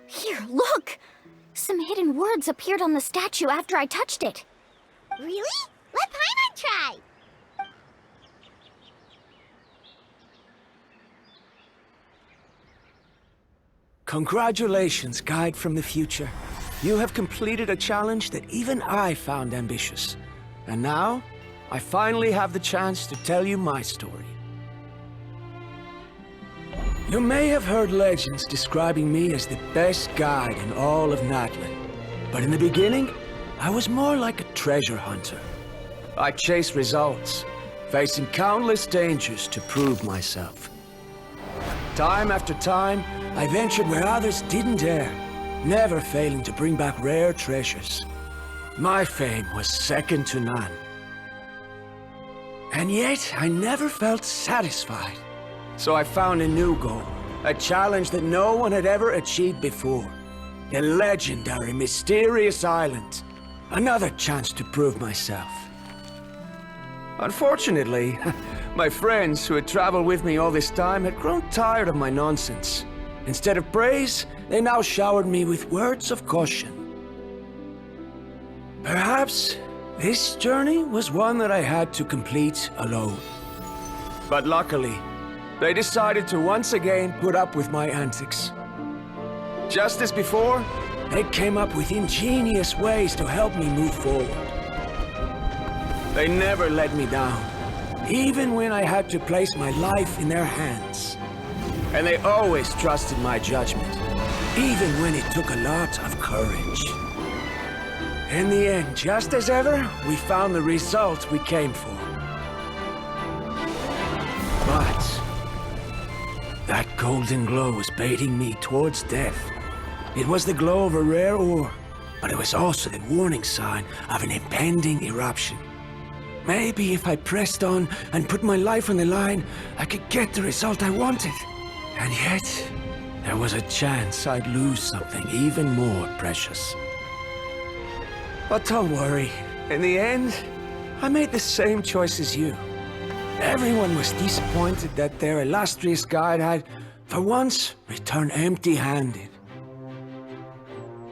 Here, look! Some hidden words appeared on the statue after I touched it. Really? Let Paimon try. Congratulations, guide from the future. You have completed a challenge that even I found ambitious. And now, I finally have the chance to tell you my story. You may have heard legends describing me as the best guide in all of Natlan. But in the beginning, I was more like a treasure hunter. I chased results, facing countless dangers to prove myself. Time after time, I ventured where others didn't dare, never failing to bring back rare treasures. My fame was second to none. And yet, I never felt satisfied. So I found a new goal, a challenge that no one had ever achieved before. The legendary Mysterious Island. Another chance to prove myself. Unfortunately, my friends who had traveled with me all this time had grown tired of my nonsense. Instead of praise, they now showered me with words of caution. Perhaps this journey was one that I had to complete alone. But luckily, they decided to once again put up with my antics. Just as before, they came up with ingenious ways to help me move forward. They never let me down, even when I had to place my life in their hands. And they always trusted my judgment, even when it took a lot of courage. In the end, just as ever, we found the result we came for. But that golden glow was baiting me towards death. It was the glow of a rare ore, but it was also the warning sign of an impending eruption. Maybe if I pressed on and put my life on the line, I could get the result I wanted. And yet, there was a chance I'd lose something even more precious. But don't worry, in the end, I made the same choice as you. Everyone was disappointed that their illustrious guide had, for once, returned empty-handed.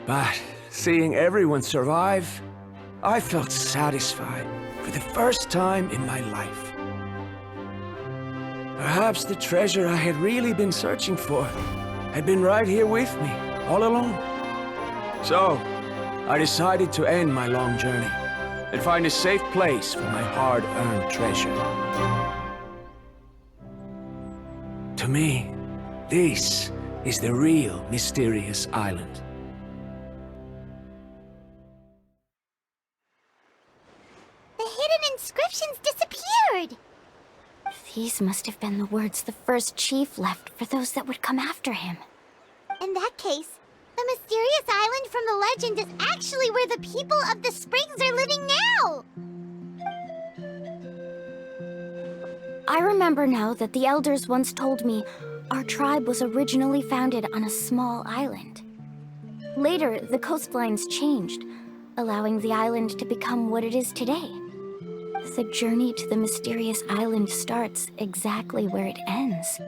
But seeing everyone survive, I felt satisfied for the first time in my life. Perhaps the treasure I had really been searching for had been right here with me, all along. So, I decided to end my long journey and find a safe place for my hard-earned treasure. To me, this is the real Mysterious Island. The hidden inscriptions disappeared! These must have been the words the first chief left for those that would come after him. In that case, the mysterious island from the legend is actually where the people of the springs are living now! I remember now that the elders once told me our tribe was originally founded on a small island. Later, the coastlines changed, allowing the island to become what it is today. The journey to the mysterious island starts exactly where it ends.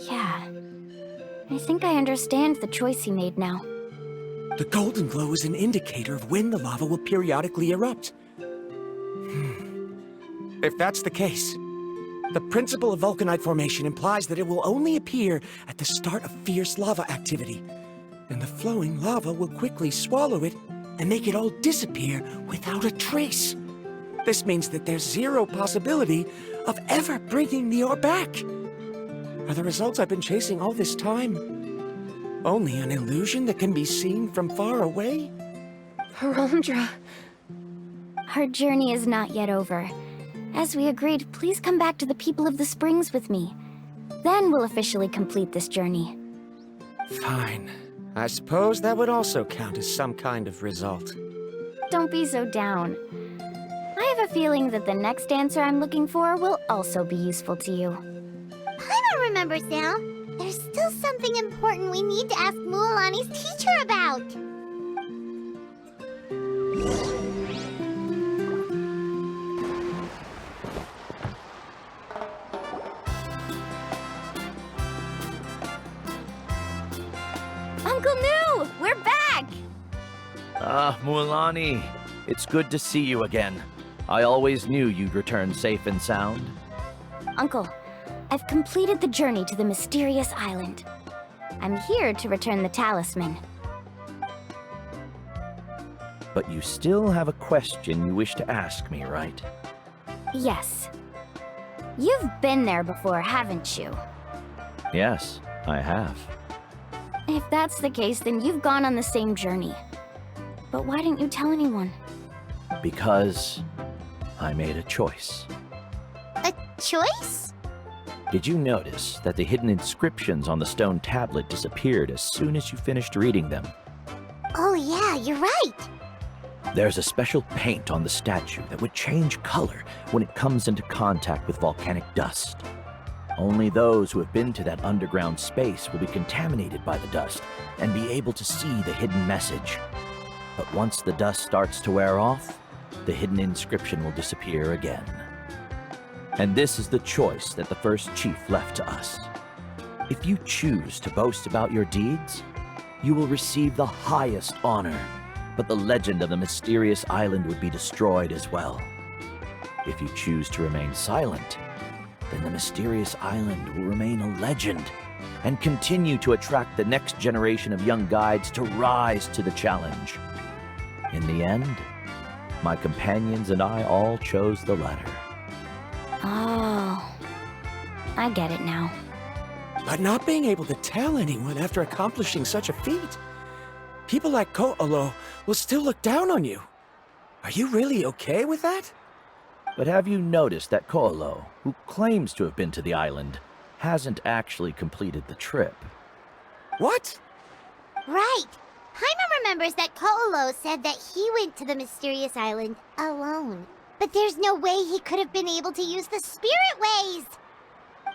Yeah, I think I understand the choice he made now. The golden glow is an indicator of when the lava will periodically erupt. If that's the case, The principle of vulcanite formation implies that it will only appear at the start of fierce lava activity, and the flowing lava will quickly swallow it and make it all disappear without a trace. This means that there's zero possibility of ever bringing the ore back. Are the results I've been chasing all this time only an illusion that can be seen from far away? Arandra. Our journey is not yet over. As we agreed, please come back to the People of the Springs with me. Then we'll officially complete this journey. Fine. I suppose that would also count as some kind of result. Don't be so down. I have a feeling that the next answer I'm looking for will also be useful to you. Paimon remembers now. There's still something important we need to ask Mualani's teacher about. Uncle New! We're back! Mualani, it's good to see you again. I always knew you'd return safe and sound. Uncle, I've completed the journey to the mysterious island. I'm here to return the talisman. But you still have a question you wish to ask me, right? Yes. You've been there before, haven't you? Yes, I have. If that's the case, then you've gone on the same journey. But why didn't you tell anyone? Because I made a choice. A choice? Did you notice that the hidden inscriptions on the stone tablet disappeared as soon as you finished reading them? Oh yeah, you're right. There's a special paint on the statue that would change color when it comes into contact with volcanic dust. Only those who have been to that underground space will be contaminated by the dust and be able to see the hidden message. But once the dust starts to wear off, the hidden inscription will disappear again. And this is the choice that the first chief left to us. If you choose to boast about your deeds, you will receive the highest honor, but the legend of the mysterious island would be destroyed as well. If you choose to remain silent, then the mysterious island will remain a legend and continue to attract the next generation of young guides to rise to the challenge. In the end, my companions and I all chose the latter. Oh, I get it now. But not being able to tell anyone after accomplishing such a feat, people like Ko'olo will still look down on you. Are you really okay with that? But have you noticed that Ko'olo, who claims to have been to the island, hasn't actually completed the trip? What? Right. Paimon remembers that Ko'olo said that he went to the mysterious island alone. But there's no way he could have been able to use the spirit ways.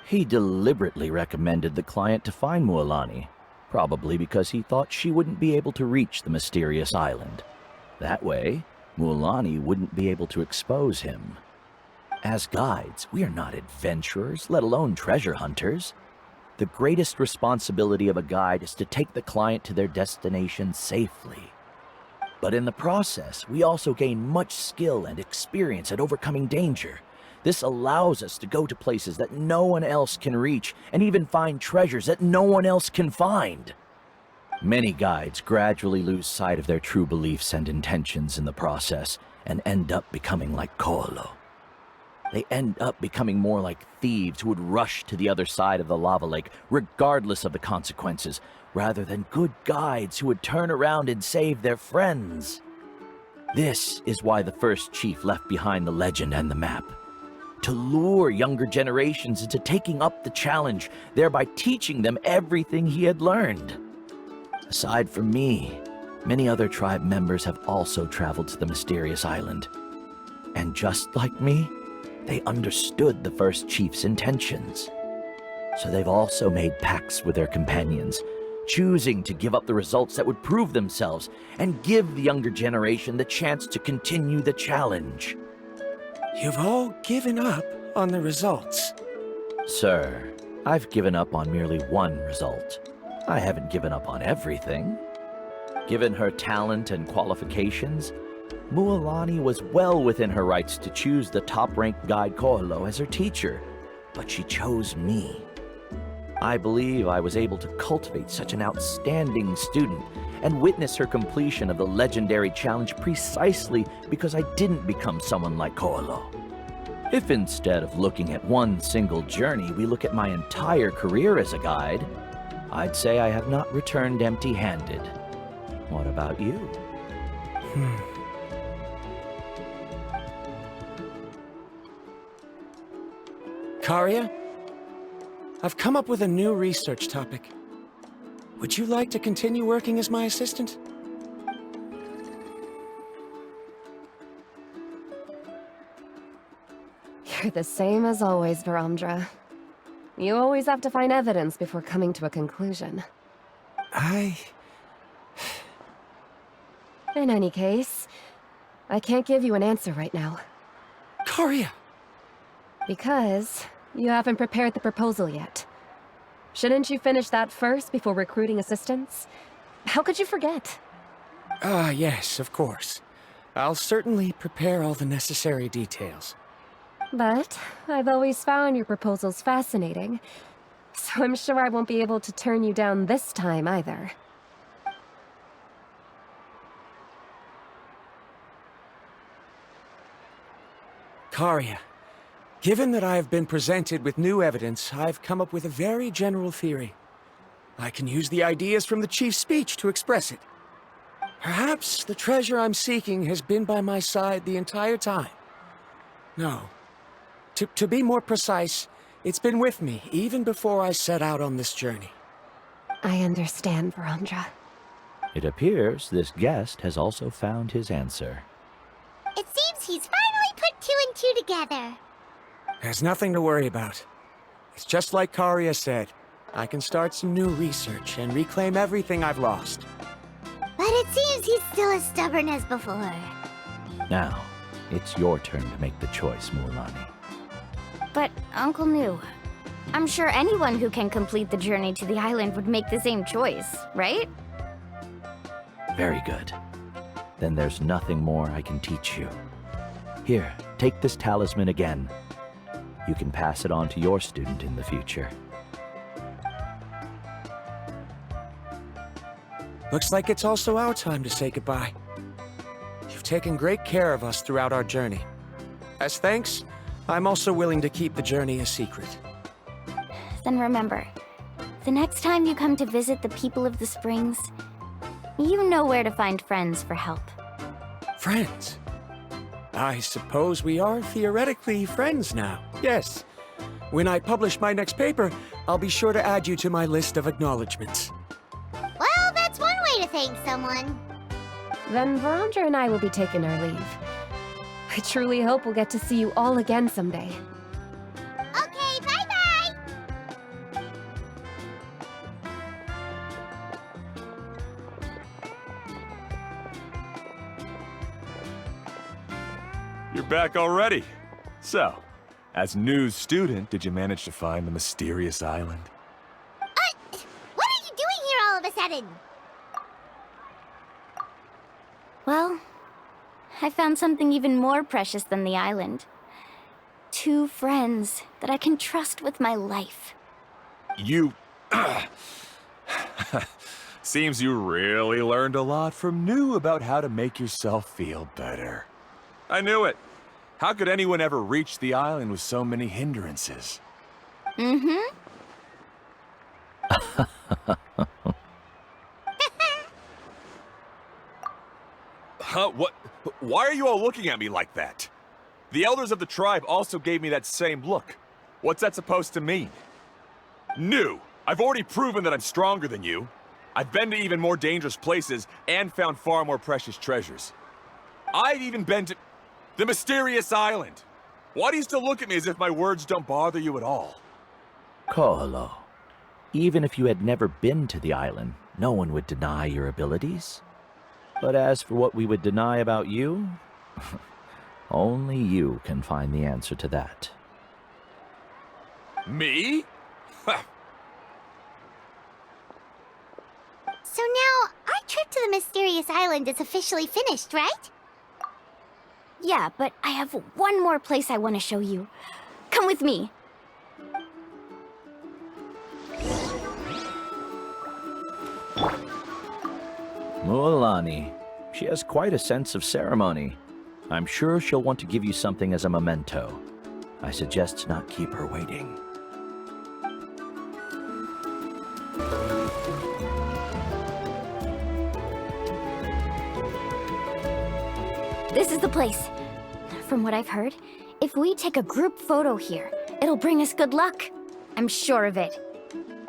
He deliberately recommended the client to find Mualani, probably because he thought she wouldn't be able to reach the mysterious island. That way, Mualani wouldn't be able to expose him. As guides, we are not adventurers, let alone treasure hunters. The greatest responsibility of a guide is to take the client to their destination safely. But in the process, we also gain much skill and experience at overcoming danger. This allows us to go to places that no one else can reach, and even find treasures that no one else can find. Many guides gradually lose sight of their true beliefs and intentions in the process, and end up becoming like Ko'olo. They end up becoming more like thieves who would rush to the other side of the lava lake, regardless of the consequences, rather than good guides who would turn around and save their friends. This is why the first chief left behind the legend and the map. To lure younger generations into taking up the challenge, thereby teaching them everything he had learned. Aside from me, many other tribe members have also traveled to the mysterious island. And just like me, they understood the first chief's intentions. So they've also made pacts with their companions, choosing to give up the results that would prove themselves and give the younger generation the chance to continue the challenge. You've all given up on the results. Sir, I've given up on merely one result. I haven't given up on everything. Given her talent and qualifications, Mualani was well within her rights to choose the top-ranked guide Ko'olo as her teacher. but she chose me. I believe I was able to cultivate such an outstanding student and witness her completion of the legendary challenge precisely because I didn't become someone like Koalo. If instead of looking at one single journey, we look at my entire career as a guide, I'd say I have not returned empty-handed. What about you? Karia, I've come up with a new research topic. Would you like to continue working as my assistant? You're the same as always, Varamdra. You always have to find evidence before coming to a conclusion. In any case, I can't give you an answer right now. Karia! Because you haven't prepared the proposal yet. Shouldn't you finish that first before recruiting assistants? How could you forget? Yes, of course. I'll certainly prepare all the necessary details. But I've always found your proposals fascinating, so I'm sure I won't be able to turn you down this time either. Karia, given that I have been presented with new evidence, I've come up with a very general theory. I can use the ideas from the chief's speech to express it. Perhaps the treasure I'm seeking has been by my side the entire time. No. To be more precise, it's been with me even before I set out on this journey. I understand, Varamdra. It appears this guest has also found his answer. It seems he's finally put two and two together. There's nothing to worry about. It's just like Karia said. I can start some new research and reclaim everything I've lost. But it seems he's still as stubborn as before. Now, it's your turn to make the choice, Mualani. But, Uncle New, I'm sure anyone who can complete the journey to the island would make the same choice, right? Very good. Then there's nothing more I can teach you. Here, take this talisman again. You can pass it on to your student in the future. Looks like it's also our time to say goodbye. You've taken great care of us throughout our journey. As thanks, I'm also willing to keep the journey a secret. Then remember, the next time you come to visit the people of the springs, you know where to find friends for help. Friends? I suppose we are theoretically friends now. Yes. When I publish my next paper, I'll be sure to add you to my list of acknowledgements. Well, that's one way to thank someone. Then Varamdra and I will be taking our leave. I truly hope we'll get to see you all again someday. Okay, bye-bye! You're back already. So, as new student, did you manage to find the mysterious island? What are you doing here all of a sudden? Well, I found something even more precious than the island. 2 friends that I can trust with my life. You... Seems you really learned a lot from New about how to make yourself feel better. I knew it. How could anyone ever reach the island with so many hindrances? Mm-hmm. Huh? What? Why are you all looking at me like that? The elders of the tribe also gave me that same look. What's that supposed to mean? New! I've already proven that I'm stronger than you. I've been to even more dangerous places and found far more precious treasures. I've even been to the mysterious island. Why do you still look at me as if my words don't bother you at all? Koalo, even if you had never been to the island, no one would deny your abilities. But as for what we would deny about you, only you can find the answer to that. Me? So now, our trip to the mysterious island is officially finished, right? Yeah, but I have one more place I want to show you. Come with me. Mualani. She has quite a sense of ceremony. I'm sure she'll want to give you something as a memento. I suggest not keep her waiting. This is the place. From what I've heard, if we take a group photo here, it'll bring us good luck. I'm sure of it.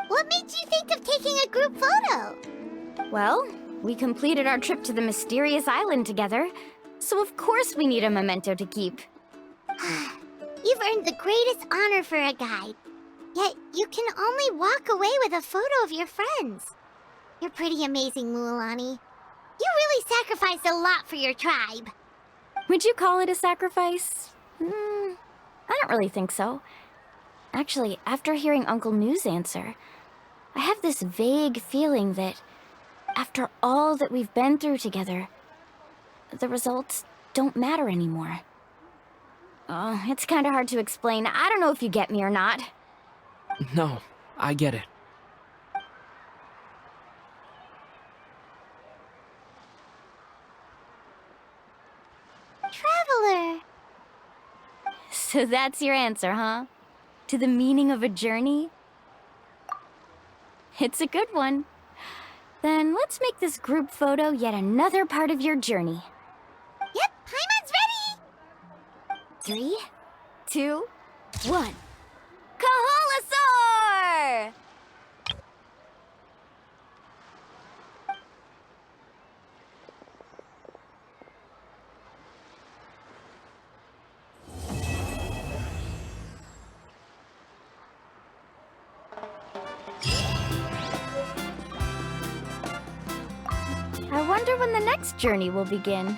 What made you think of taking a group photo? Well, we completed our trip to the mysterious island together, so of course we need a memento to keep. You've earned the greatest honor for a guide. Yet, you can only walk away with a photo of your friends. You're pretty amazing, Mualani. You really sacrificed a lot for your tribe. Would you call it a sacrifice? I don't really think so. Actually, after hearing Uncle New's answer, I have this vague feeling that after all that we've been through together, the results don't matter anymore. Oh, it's kind of hard to explain. I don't know if you get me or not. No, I get it. Traveler. So that's your answer, huh? To the meaning of a journey? It's a good one. Then let's make this group photo yet another part of your journey. Yep, Paimon's ready! 3, 2, 1. Kaholasaur! I wonder when the next journey will begin.